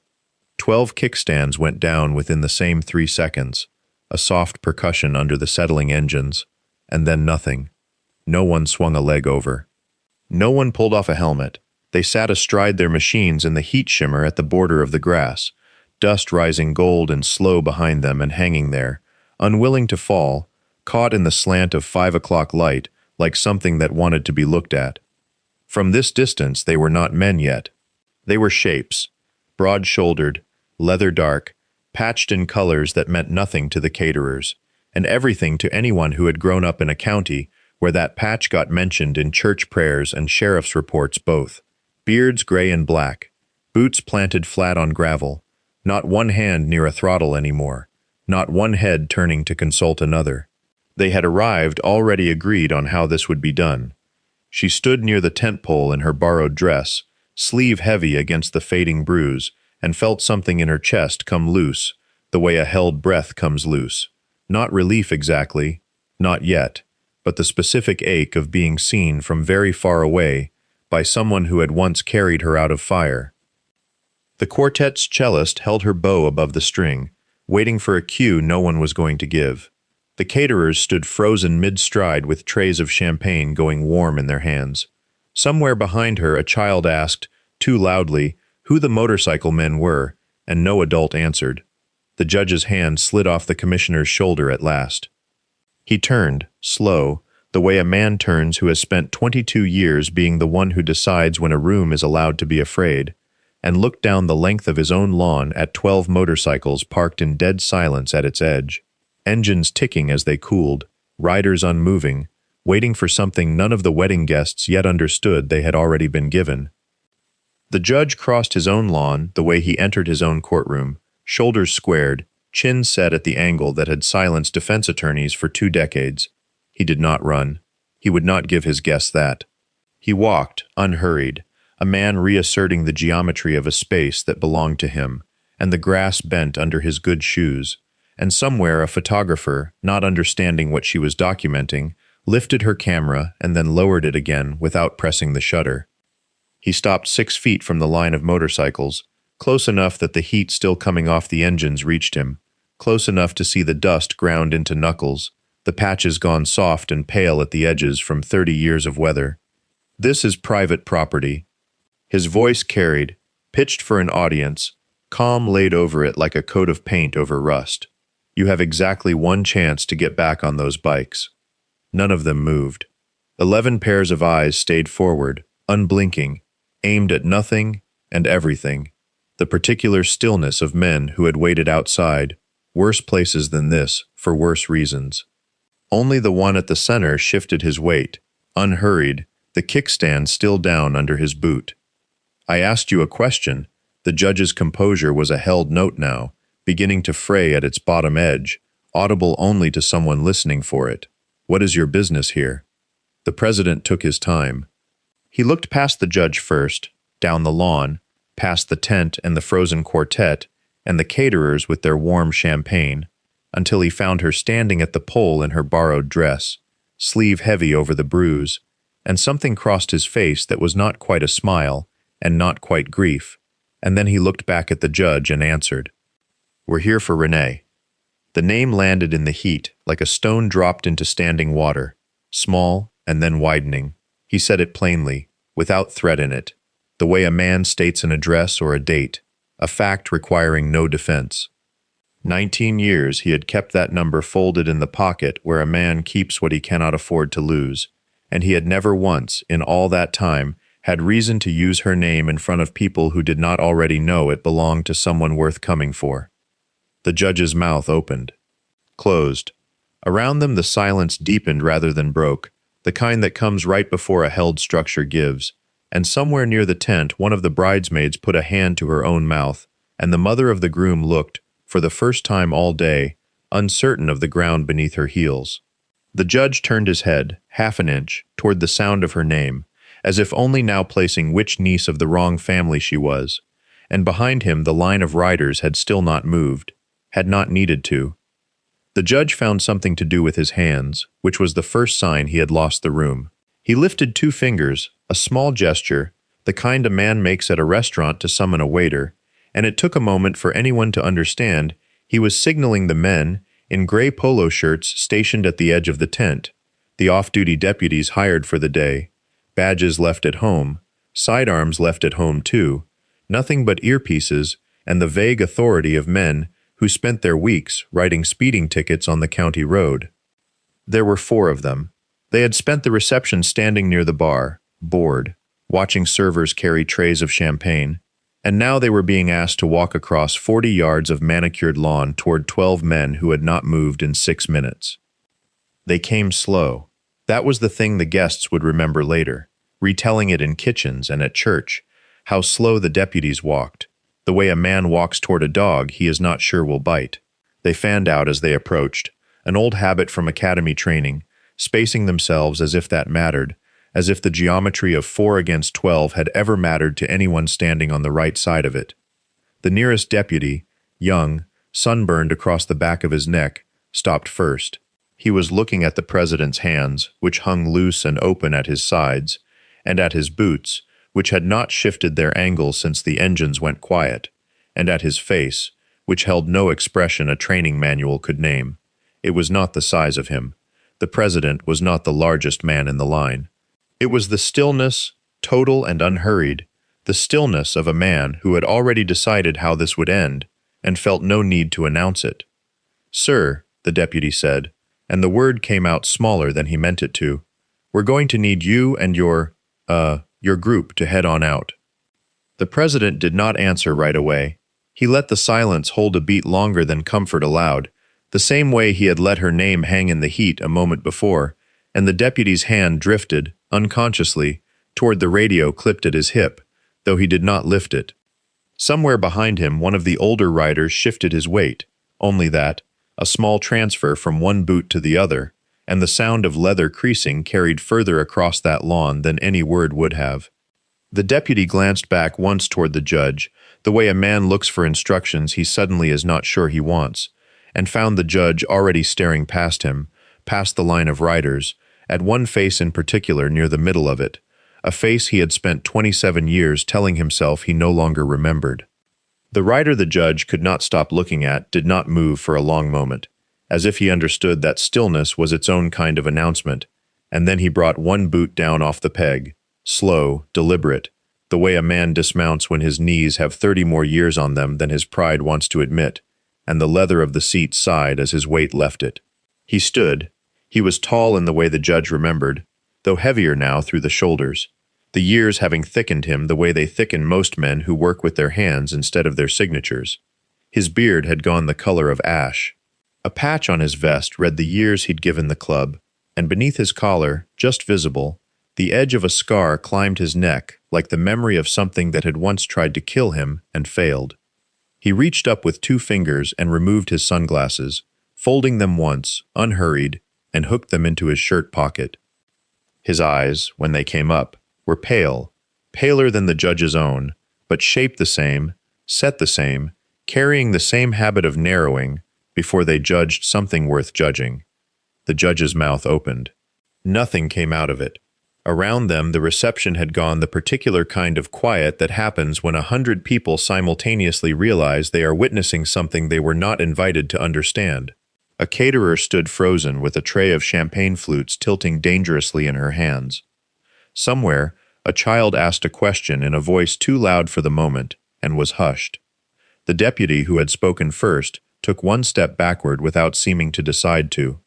S1: 12 kickstands went down within the same 3 seconds, a soft percussion under the settling engines, and then nothing. No one swung a leg over. No one pulled off a helmet. They sat astride their machines in the heat shimmer at the border of the grass, dust rising gold and slow behind them and hanging there, unwilling to fall, caught in the slant of 5 o'clock light like something that wanted to be looked at. From this distance they were not men yet. They were shapes, broad-shouldered, leather-dark, patched in colors that meant nothing to the caterers, and everything to anyone who had grown up in a county where that patch got mentioned in church prayers and sheriff's reports both. Beards gray and black, boots planted flat on gravel, not one hand near a throttle anymore, not one head turning to consult another. They had arrived already agreed on how this would be done. She stood near the tent pole in her borrowed dress, sleeve heavy against the fading bruise, and felt something in her chest come loose, the way a held breath comes loose. Not relief exactly, not yet, but the specific ache of being seen from very far away by someone who had once carried her out of fire. The quartet's cellist held her bow above the string, waiting for a cue no one was going to give. The caterers stood frozen mid-stride with trays of champagne going warm in their hands. Somewhere behind her a child asked, too loudly, who the motorcycle men were, and no adult answered. The judge's hand slid off the commissioner's shoulder at last. He turned, slow, the way a man turns who has spent 22 years being the one who decides when a room is allowed to be afraid, and looked down the length of his own lawn at 12 motorcycles parked in dead silence at its edge, engines ticking as they cooled, riders unmoving, waiting for something none of the wedding guests yet understood they had already been given. The judge crossed his own lawn the way he entered his own courtroom, shoulders squared, chin set at the angle that had silenced defense attorneys for 2 decades. He did not run. He would not give his guests that. He walked, unhurried, a man reasserting the geometry of a space that belonged to him, and the grass bent under his good shoes, and somewhere a photographer, not understanding what she was documenting, lifted her camera and then lowered it again without pressing the shutter. He stopped 6 feet from the line of motorcycles, close enough that the heat still coming off the engines reached him, close enough to see the dust ground into knuckles, the patches gone soft and pale at the edges from 30 years of weather. This is private property. His voice carried, pitched for an audience, calm laid over it like a coat of paint over rust. You have exactly one chance to get back on those bikes. None of them moved. 11 pairs of eyes stayed forward, unblinking, aimed at nothing and everything. The particular stillness of men who had waited outside, worse places than this, for worse reasons. Only the one at the center shifted his weight, unhurried, the kickstand still down under his boot. I asked you a question. The judge's composure was a held note now, beginning to fray at its bottom edge, audible only to someone listening for it. What is your business here? The president took his time. He looked past the judge first, down the lawn, past the tent and the frozen quartet, and the caterers with their warm champagne, until he found her standing at the pole in her borrowed dress, sleeve heavy over the bruise, and something crossed his face that was not quite a smile, and not quite grief, and then he looked back at the judge and answered, "We're here for Renee." The name landed in the heat, like a stone dropped into standing water, small and then widening. He said it plainly, without threat in it, the way a man states an address or a date, a fact requiring no defense. 19 years he had kept that number folded in the pocket where a man keeps what he cannot afford to lose, and he had never once, in all that time, had reason to use her name in front of people who did not already know it belonged to someone worth coming for. The judge's mouth opened, closed. Around them the silence deepened rather than broke, the kind that comes right before a held structure gives, and somewhere near the tent one of the bridesmaids put a hand to her own mouth, and the mother of the groom looked, for the first time all day, uncertain of the ground beneath her heels. The judge turned his head, half an inch, toward the sound of her name, as if only now placing which niece of the wrong family she was, and behind him the line of riders had still not moved, had not needed to. The judge found something to do with his hands, which was the first sign he had lost the room. He lifted 2 fingers, a small gesture, the kind a man makes at a restaurant to summon a waiter, and it took a moment for anyone to understand he was signaling the men in gray polo shirts stationed at the edge of the tent, the off-duty deputies hired for the day, badges left at home, sidearms left at home too, nothing but earpieces and the vague authority of men who spent their weeks writing speeding tickets on the county road. There were 4 of them. They had spent the reception standing near the bar, bored, watching servers carry trays of champagne, and now they were being asked to walk across 40 yards of manicured lawn toward 12 men who had not moved in 6 minutes. They came slow. That was the thing the guests would remember later, retelling it in kitchens and at church, how slow the deputies walked, the way a man walks toward a dog he is not sure will bite. They fanned out as they approached, an old habit from academy training, spacing themselves as if that mattered, as if the geometry of 4 against 12 had ever mattered to anyone standing on the right side of it. The nearest deputy, young, sunburned across the back of his neck, stopped first. He was looking at the president's hands, which hung loose and open at his sides, and at his boots, which had not shifted their angle since the engines went quiet, and at his face, which held no expression a training manual could name. It was not the size of him. The president was not the largest man in the line. It was the stillness, total and unhurried, the stillness of a man who had already decided how this would end, and felt no need to announce it. "Sir," the deputy said, and the word came out smaller than he meant it to, "we're going to need you and your group to head on out." The president did not answer right away. He let the silence hold a beat longer than comfort allowed, the same way he had let her name hang in the heat a moment before, and the deputy's hand drifted, unconsciously, toward the radio clipped at his hip, though he did not lift it. Somewhere behind him one of the older riders shifted his weight, only that, a small transfer from one boot to the other, and the sound of leather creasing carried further across that lawn than any word would have. The deputy glanced back once toward the judge, the way a man looks for instructions he suddenly is not sure he wants, and found the judge already staring past him, past the line of riders, at one face in particular near the middle of it, a face he had spent 27 years telling himself he no longer remembered. The rider the judge could not stop looking at did not move for a long moment, as if he understood that stillness was its own kind of announcement, and then he brought one boot down off the peg, slow, deliberate, the way a man dismounts when his knees have 30 more years on them than his pride wants to admit, and the leather of the seat sighed as his weight left it. He stood. He was tall in the way the judge remembered, though heavier now through the shoulders, the years having thickened him the way they thicken most men who work with their hands instead of their signatures. His beard had gone the color of ash. A patch on his vest read the years he'd given the club, and beneath his collar, just visible, the edge of a scar climbed his neck like the memory of something that had once tried to kill him and failed. He reached up with 2 fingers and removed his sunglasses, folding them once, unhurried, and hooked them into his shirt pocket. His eyes, when they came up, were pale, paler than the judge's own, but shaped the same, set the same, carrying the same habit of narrowing before they judged something worth judging. The judge's mouth opened. Nothing came out of it. Around them, the reception had gone the particular kind of quiet that happens when 100 people simultaneously realize they are witnessing something they were not invited to understand. A caterer stood frozen with a tray of champagne flutes tilting dangerously in her hands. Somewhere, a child asked a question in a voice too loud for the moment and was hushed. The deputy who had spoken first took 1 step backward without seeming to decide to.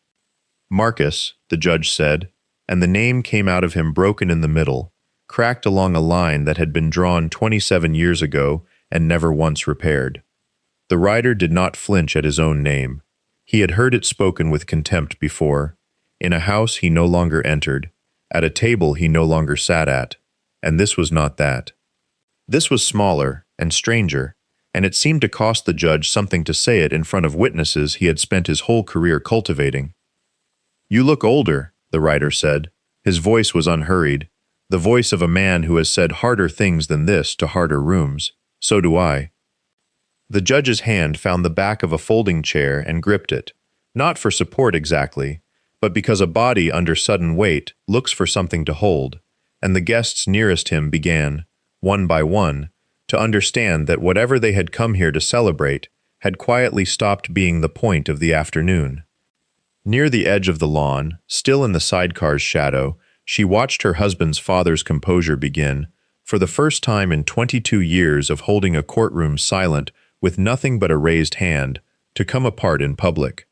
S1: Marcus, the judge said, and the name came out of him broken in the middle, cracked along a line that had been drawn 27 years ago and never once repaired. The rider did not flinch at his own name. He had heard it spoken with contempt before, in a house he no longer entered, at a table he no longer sat at, and this was not that. This was smaller and stranger, and it seemed to cost the judge something to say it in front of witnesses he had spent his whole career cultivating. "You look older," the rider said. His voice was unhurried, the voice of a man who has said harder things than this to harder rooms. "So do I." The judge's hand found the back of a folding chair and gripped it, not for support exactly, but because a body under sudden weight looks for something to hold, and the guests nearest him began, one by one, to understand that whatever they had come here to celebrate had quietly stopped being the point of the afternoon. Near the edge of the lawn, still in the sidecar's shadow, she watched her husband's father's composure begin, for the first time in 22 years of holding a courtroom silent with nothing but a raised hand, to come apart in public.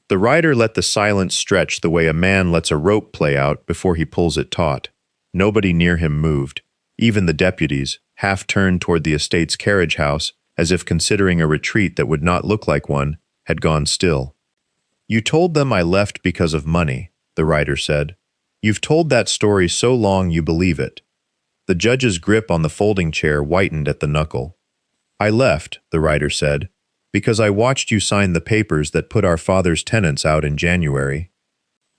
S1: The rider let the silence stretch the way a man lets a rope play out before he pulls it taut. Nobody near him moved. Even the deputies, half turned toward the estate's carriage house, as if considering a retreat that would not look like one, had gone still. "You told them I left because of money," the rider said. "You've told that story so long you believe it." The judge's grip on the folding chair whitened at the knuckle. "I left," the rider said, "because I watched you sign the papers that put our father's tenants out in January.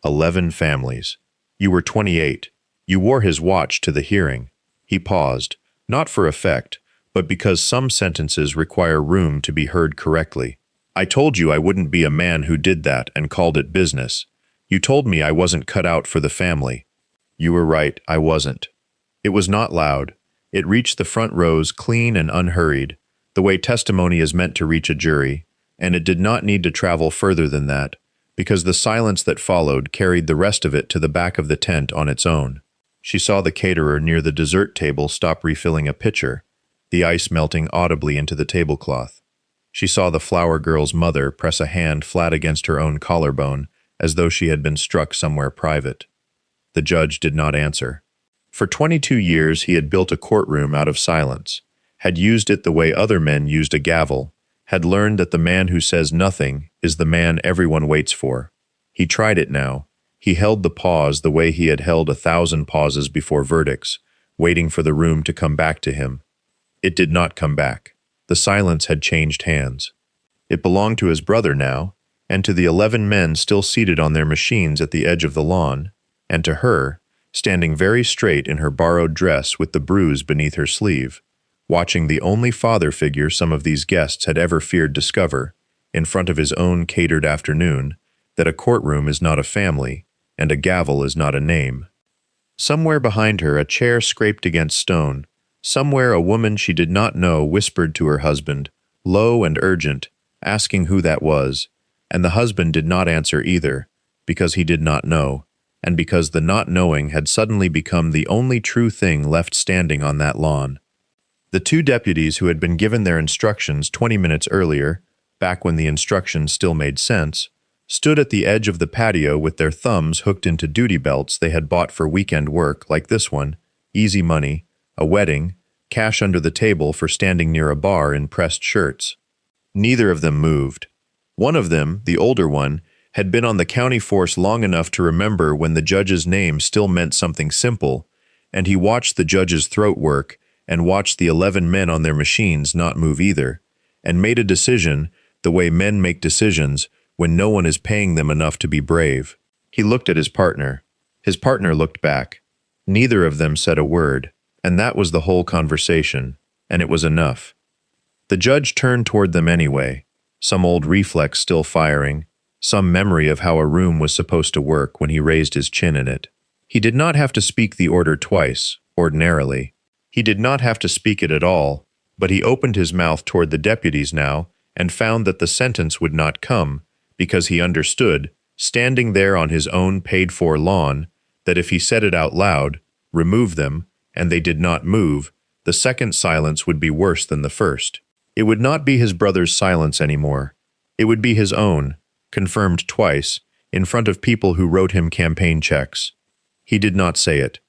S1: 11 families. You were 28. You wore his watch to the hearing." He paused, not for effect, but because some sentences require room to be heard correctly. "I told you I wouldn't be a man who did that and called it business. You told me I wasn't cut out for the family." "You were right, I wasn't." It was not loud. It reached the front rows clean and unhurried, the way testimony is meant to reach a jury, and it did not need to travel further than that, because the silence that followed carried the rest of it to the back of the tent on its own. She saw the caterer near the dessert table stop refilling a pitcher, the ice melting audibly into the tablecloth. She saw the flower girl's mother press a hand flat against her own collarbone, as though she had been struck somewhere private. The judge did not answer. For 22 years he had built a courtroom out of silence, had used it the way other men used a gavel, had learned that the man who says nothing is the man everyone waits for. He tried it now. He held the pause the way he had held 1,000 pauses before verdicts, waiting for the room to come back to him. It did not come back. The silence had changed hands. It belonged to his brother now, and to the 11 men still seated on their machines at the edge of the lawn, and to her, standing very straight in her borrowed dress with the bruise beneath her sleeve, watching the only father figure some of these guests had ever feared discover, in front of his own catered afternoon, that a courtroom is not a family, and a gavel is not a name. Somewhere behind her a chair scraped against stone. Somewhere a woman she did not know whispered to her husband, low and urgent, asking who that was, and the husband did not answer either, because he did not know, and because the not knowing had suddenly become the only true thing left standing on that lawn. The two deputies who had been given their instructions 20 minutes earlier, back when the instructions still made sense, stood at the edge of the patio with their thumbs hooked into duty belts they had bought for weekend work like this one, easy money, a wedding, cash under the table for standing near a bar in pressed shirts. Neither of them moved. One of them, the older one, had been on the county force long enough to remember when the judge's name still meant something simple, and he watched the judge's throat work and watched the 11 men on their machines not move either, and made a decision the way men make decisions when no one is paying them enough to be brave. He looked at his partner. His partner looked back. Neither of them said a word, and that was the whole conversation, and it was enough. The judge turned toward them anyway, some old reflex still firing, some memory of how a room was supposed to work when he raised his chin in it. He did not have to speak the order twice, ordinarily. He did not have to speak it at all, but he opened his mouth toward the deputies now and found that the sentence would not come, because he understood, standing there on his own paid-for lawn, that if he said it out loud, remove them, and they did not move, the second silence would be worse than the first. It would not be his brother's silence anymore. It would be his own, confirmed twice, in front of people who wrote him campaign checks. He did not say it.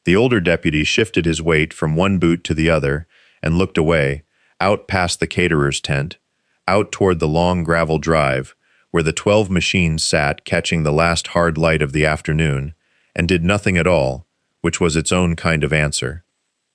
S1: The older deputy shifted his weight from one boot to the other and looked away, out past the caterer's tent, out toward the long gravel drive, where the 12 machines sat catching the last hard light of the afternoon, and did nothing at all, which was its own kind of answer.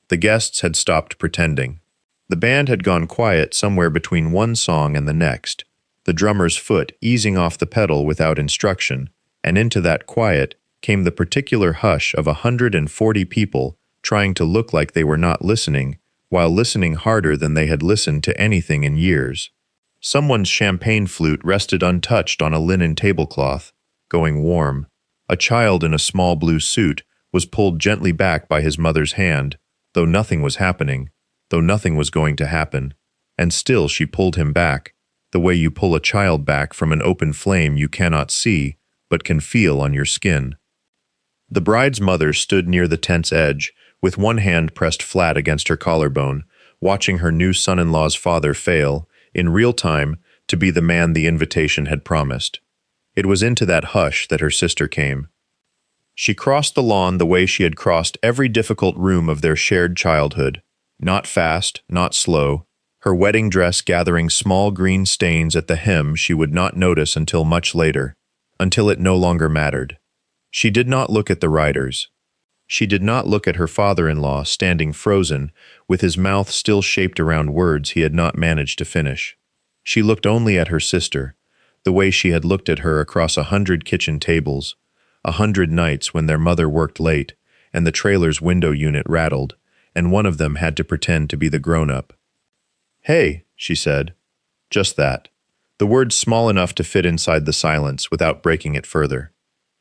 S1: The guests had stopped pretending. The band had gone quiet somewhere between one song and the next, the drummer's foot easing off the pedal without instruction, and into that quiet came the particular hush of 140 people trying to look like they were not listening, while listening harder than they had listened to anything in years. Someone's champagne flute rested untouched on a linen tablecloth, going warm. A child in a small blue suit was pulled gently back by his mother's hand, though nothing was happening, though nothing was going to happen, and still she pulled him back, the way you pull a child back from an open flame you cannot see, but can feel on your skin. The bride's mother stood near the tent's edge, with one hand pressed flat against her collarbone, watching her new son-in-law's father fail, in real time, to be the man the invitation had promised. It was into that hush that her sister came. She crossed the lawn the way she had crossed every difficult room of their shared childhood, not fast, not slow, her wedding dress gathering small green stains at the hem she would not notice until much later, until it no longer mattered. She did not look at the riders. She did not look at her father-in-law standing frozen, with his mouth still shaped around words he had not managed to finish. She looked only at her sister, the way she had looked at her across 100 kitchen tables, 100 nights when their mother worked late, and the trailer's window unit rattled, and one of them had to pretend to be the grown-up. "Hey," she said. Just that. The words small enough to fit inside the silence without breaking it further.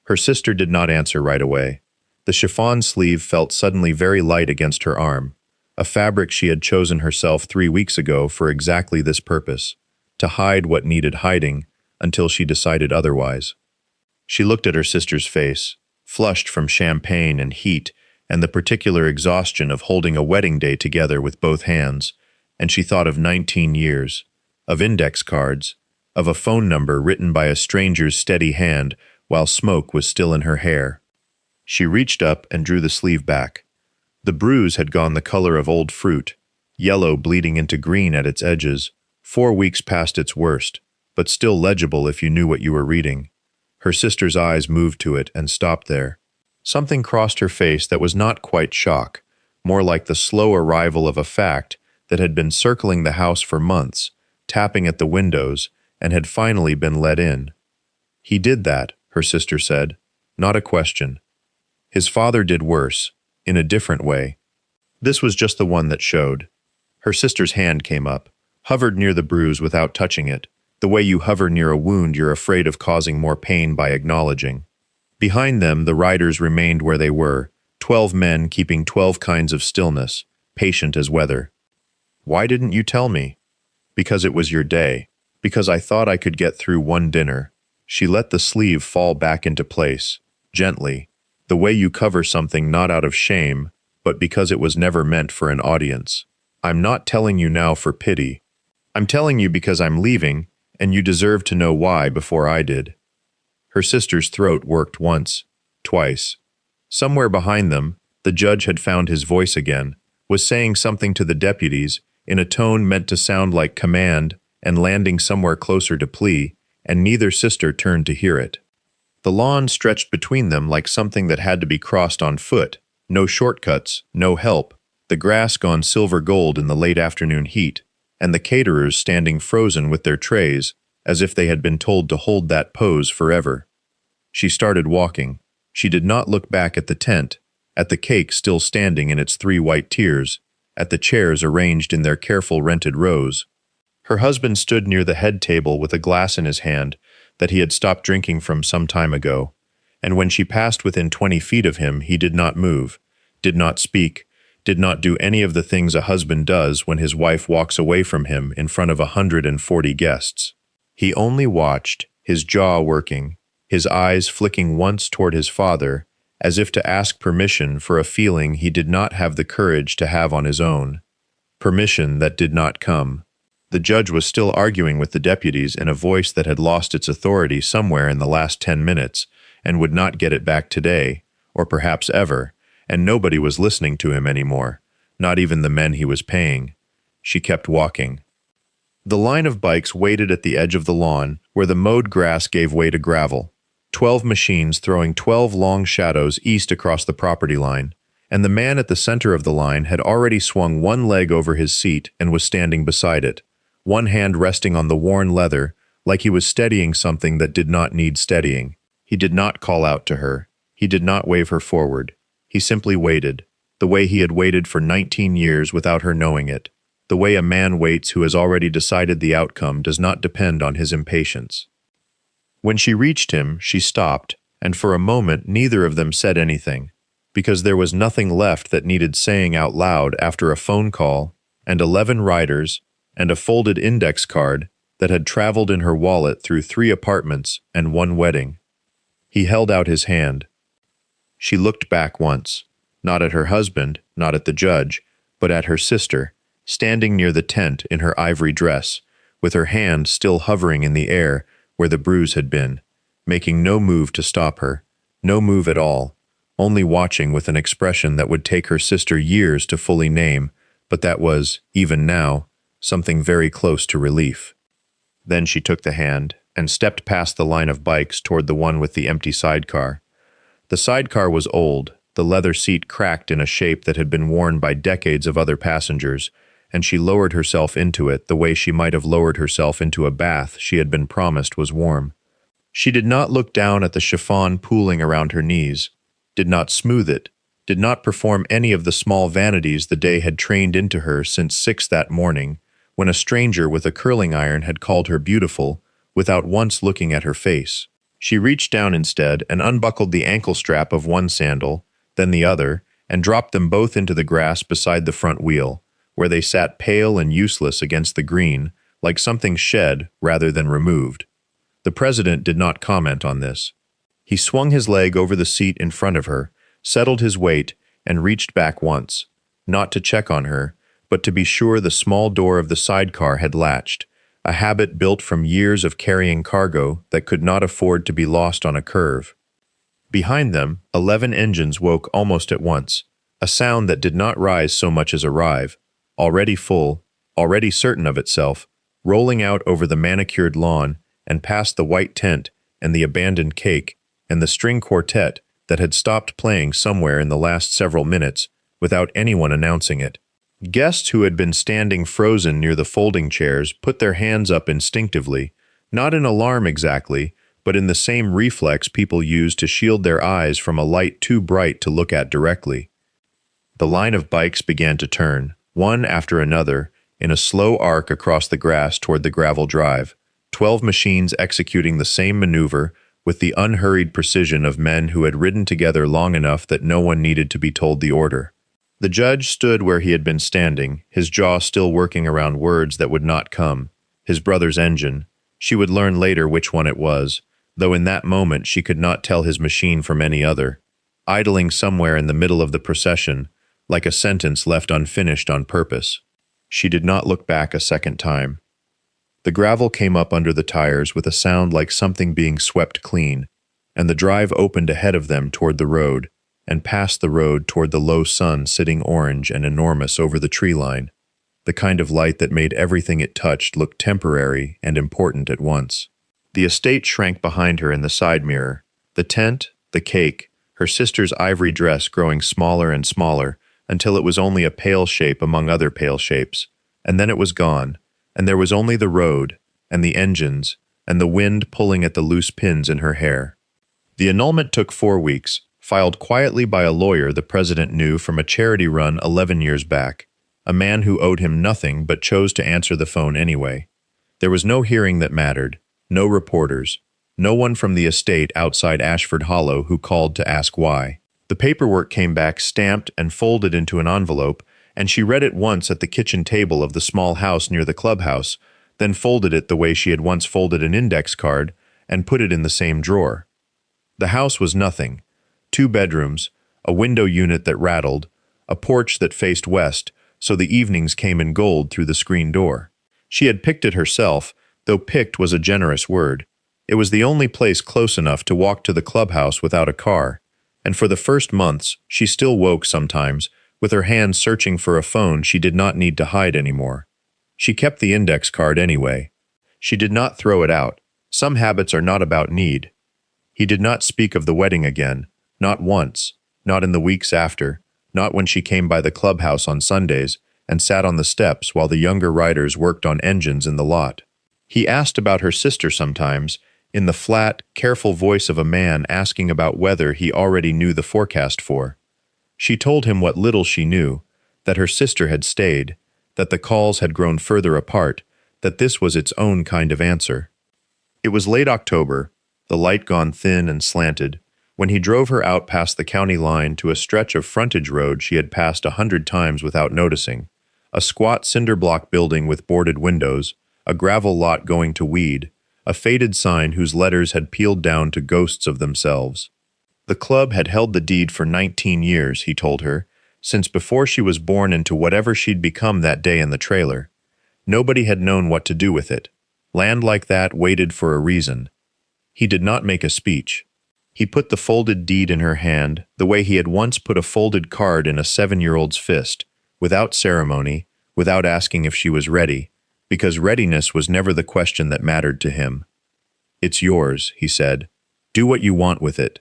S1: Her sister did not answer right away. The chiffon sleeve felt suddenly very light against her arm, a fabric she had chosen herself 3 weeks ago for exactly this purpose, to hide what needed hiding until she decided otherwise. She looked at her sister's face, flushed from champagne and heat and the particular exhaustion of holding a wedding day together with both hands, and she thought of 19 years, of index cards, of a phone number written by a stranger's steady hand while smoke was still in her hair. She reached up and drew the sleeve back. The bruise had gone the color of old fruit, yellow bleeding into green at its edges, 4 weeks past its worst, but still legible if you knew what you were reading. Her sister's eyes moved to it and stopped there. Something crossed her face that was not quite shock, more like the slow arrival of a fact that had been circling the house for months, tapping at the windows, and had finally been let in. He did that, her sister said, not a question. His father did worse, in a different way. This was just the one that showed. Her sister's hand came up, hovered near the bruise without touching it, the way you hover near a wound you're afraid of causing more pain by acknowledging. Behind them, the riders remained where they were, 12 men keeping 12 kinds of stillness, patient as weather. "Why didn't you tell me?" "Because it was your day. Because I thought I could get through one dinner." She let the sleeve fall back into place. gently, the way you cover something not out of shame, but because it was never meant for an audience. I'm not telling you now for pity. I'm telling you because I'm leaving, and you deserve to know why before I did. Her sister's throat worked once, twice. Somewhere behind them, the judge had found his voice again, was saying something to the deputies in a tone meant to sound like command and landing somewhere closer to plea, and neither sister turned to hear it. The lawn stretched between them like something that had to be crossed on foot, no shortcuts, no help, the grass gone silver gold in the late afternoon heat, and the caterers standing frozen with their trays, as if they had been told to hold that pose forever. She started walking. She did not look back at the tent, at the cake still standing in its 3 white tiers, at the chairs arranged in their careful rented rows. Her husband stood near the head table with a glass in his hand that he had stopped drinking from some time ago, and when she passed within 20 feet of him, he did not move, did not speak, did not do any of the things a husband does when his wife walks away from him in front of 140 guests. He only watched, his jaw working, his eyes flicking once toward his father, as if to ask permission for a feeling he did not have the courage to have on his own. Permission that did not come. The judge was still arguing with the deputies in a voice that had lost its authority somewhere in the last 10 minutes and would not get it back today, or perhaps ever, and nobody was listening to him anymore, not even the men he was paying. She kept walking. The line of bikes waited at the edge of the lawn, where the mowed grass gave way to gravel. 12 machines throwing 12 long shadows east across the property line, and the man at the center of the line had already swung one leg over his seat and was standing beside it, one hand resting on the worn leather, like he was steadying something that did not need steadying. He did not call out to her. He did not wave her forward. He simply waited, the way he had waited for 19 years without her knowing it. The way a man waits who has already decided the outcome does not depend on his impatience. When she reached him, she stopped, and for a moment neither of them said anything, because there was nothing left that needed saying out loud after a phone call, and 11 riders, and a folded index card that had traveled in her wallet through 3 apartments and 1 wedding. He held out his hand. She looked back once, not at her husband, not at the judge, but at her sister, standing near the tent in her ivory dress, with her hand still hovering in the air where the bruise had been, making no move to stop her, no move at all, only watching with an expression that would take her sister years to fully name, but that was, even now, something very close to relief. Then she took the hand and stepped past the line of bikes toward the one with the empty sidecar. The sidecar was old, the leather seat cracked in a shape that had been worn by decades of other passengers, and she lowered herself into it the way she might have lowered herself into a bath she had been promised was warm. She did not look down at the chiffon pooling around her knees, did not smooth it, did not perform any of the small vanities the day had trained into her since 6 that morning, when a stranger with a curling iron had called her beautiful, without once looking at her face. She reached down instead and unbuckled the ankle strap of one sandal, then the other, and dropped them both into the grass beside the front wheel, where they sat pale and useless against the green, like something shed rather than removed. The president did not comment on this. He swung his leg over the seat in front of her, settled his weight, and reached back once, not to check on her, but to be sure the small door of the sidecar had latched, a habit built from years of carrying cargo that could not afford to be lost on a curve. Behind them, 11 engines woke almost at once, a sound that did not rise so much as arrive, already full, already certain of itself, rolling out over the manicured lawn and past the white tent and the abandoned cake and the string quartet that had stopped playing somewhere in the last several minutes without anyone announcing it. Guests who had been standing frozen near the folding chairs put their hands up instinctively, not in alarm exactly, but in the same reflex people use to shield their eyes from a light too bright to look at directly. The line of bikes began to turn, one after another, in a slow arc across the grass toward the gravel drive, 12 machines executing the same maneuver with the unhurried precision of men who had ridden together long enough that no one needed to be told the order. The judge stood where he had been standing, his jaw still working around words that would not come. His brother's engine. She would learn later which one it was, though in that moment she could not tell his machine from any other, idling somewhere in the middle of the procession, like a sentence left unfinished on purpose. She did not look back a second time. The gravel came up under the tires with a sound like something being swept clean, and the drive opened ahead of them toward the road, and past the road toward the low sun sitting orange and enormous over the tree line, the kind of light that made everything it touched look temporary and important at once. The estate shrank behind her in the side mirror, the tent, the cake, her sister's ivory dress growing smaller and smaller until it was only a pale shape among other pale shapes, and then it was gone, and there was only the road, and the engines, and the wind pulling at the loose pins in her hair. The annulment took 4 weeks, filed quietly by a lawyer the president knew from a charity run 11 years back, a man who owed him nothing but chose to answer the phone anyway. There was no hearing that mattered, no reporters, no one from the estate outside Ashford Hollow who called to ask why. The paperwork came back stamped and folded into an envelope, and she read it once at the kitchen table of the small house near the clubhouse, then folded it the way she had once folded an index card and put it in the same drawer. The house was nothing. 2 bedrooms, a window unit that rattled, a porch that faced west, so the evenings came in gold through the screen door. She had picked it herself, though picked was a generous word. It was the only place close enough to walk to the clubhouse without a car, and for the first months she still woke sometimes, with her hands searching for a phone she did not need to hide anymore. She kept the index card anyway. She did not throw it out. Some habits are not about need. He did not speak of the wedding again, not once, not in the weeks after, not when she came by the clubhouse on Sundays and sat on the steps while the younger riders worked on engines in the lot. He asked about her sister sometimes, in the flat, careful voice of a man asking about weather he already knew the forecast for. She told him what little she knew, that her sister had stayed, that the calls had grown further apart, that this was its own kind of answer. It was late October, the light gone thin and slanted, when he drove her out past the county line to a stretch of frontage road she had passed 100 times without noticing, a squat cinder block building with boarded windows, a gravel lot going to weed, a faded sign whose letters had peeled down to ghosts of themselves. The club had held the deed for 19 years, he told her, since before she was born into whatever she'd become that day in the trailer. Nobody had known what to do with it. Land like that waited for a reason. He did not make a speech. He put the folded deed in her hand, the way he had once put a folded card in a 7-year-old's fist, without ceremony, without asking if she was ready, because readiness was never the question that mattered to him. "It's yours," he said. "Do what you want with it."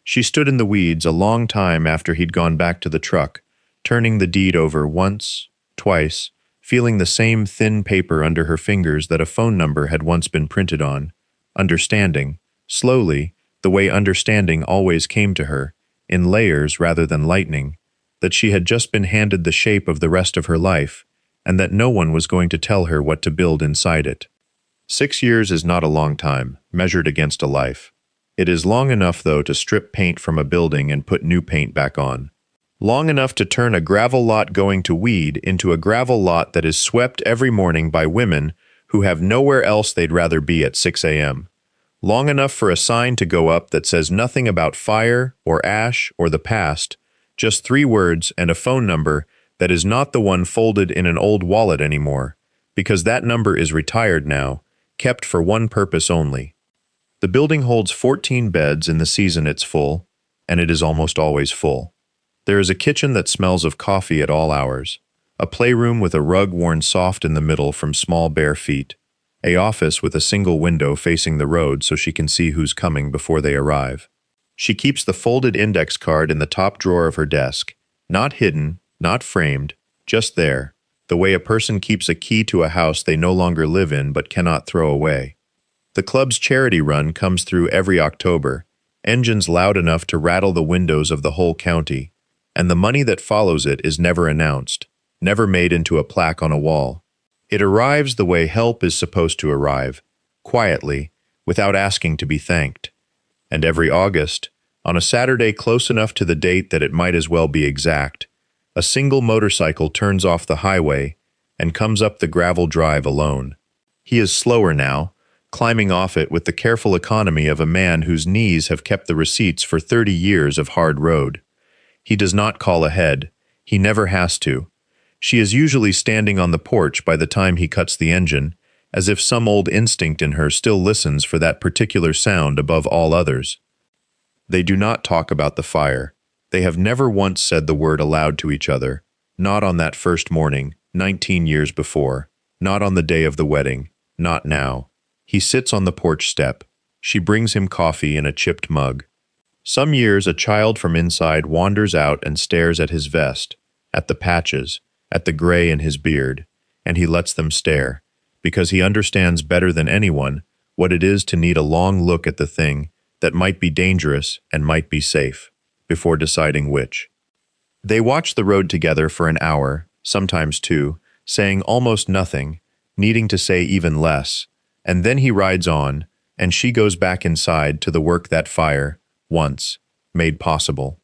S1: She stood in the weeds a long time after he'd gone back to the truck, turning the deed over once, twice, feeling the same thin paper under her fingers that a phone number had once been printed on, understanding, slowly, the way understanding always came to her, in layers rather than lightning, that she had just been handed the shape of the rest of her life, and that no one was going to tell her what to build inside it. 6 years is not a long time, measured against a life. It is long enough, though, to strip paint from a building and put new paint back on. Long enough to turn a gravel lot going to weed into a gravel lot that is swept every morning by women who have nowhere else they'd rather be at 6 a.m. Long enough for a sign to go up that says nothing about fire or ash or the past, just 3 words and a phone number that is not the one folded in an old wallet anymore, because that number is retired now, kept for one purpose only. The building holds 14 beds in the season it's full, and it is almost always full. There is a kitchen that smells of coffee at all hours, a playroom with a rug worn soft in the middle from small bare feet, a office with a single window facing the road so she can see who's coming before they arrive. She keeps the folded index card in the top drawer of her desk, not hidden, not framed, just there, the way a person keeps a key to a house they no longer live in but cannot throw away. The club's charity run comes through every October, engines loud enough to rattle the windows of the whole county, and the money that follows it is never announced, never made into a plaque on a wall. It arrives the way help is supposed to arrive, quietly, without asking to be thanked. And every August, on a Saturday close enough to the date that it might as well be exact, a single motorcycle turns off the highway and comes up the gravel drive alone. He is slower now, climbing off it with the careful economy of a man whose knees have kept the receipts for 30 years of hard road. He does not call ahead. He never has to. She is usually standing on the porch by the time he cuts the engine, as if some old instinct in her still listens for that particular sound above all others. They do not talk about the fire. They have never once said the word aloud to each other, not on that first morning, 19 years before, not on the day of the wedding, not now. He sits on the porch step. She brings him coffee in a chipped mug. Some years a child from inside wanders out and stares at his vest, at the patches, at the gray in his beard, and he lets them stare, because he understands better than anyone what it is to need a long look at the thing that might be dangerous and might be safe, before deciding which. They watch the road together for an hour, sometimes two, saying almost nothing, needing to say even less, and then he rides on, and she goes back inside to the work that fire, once, made possible.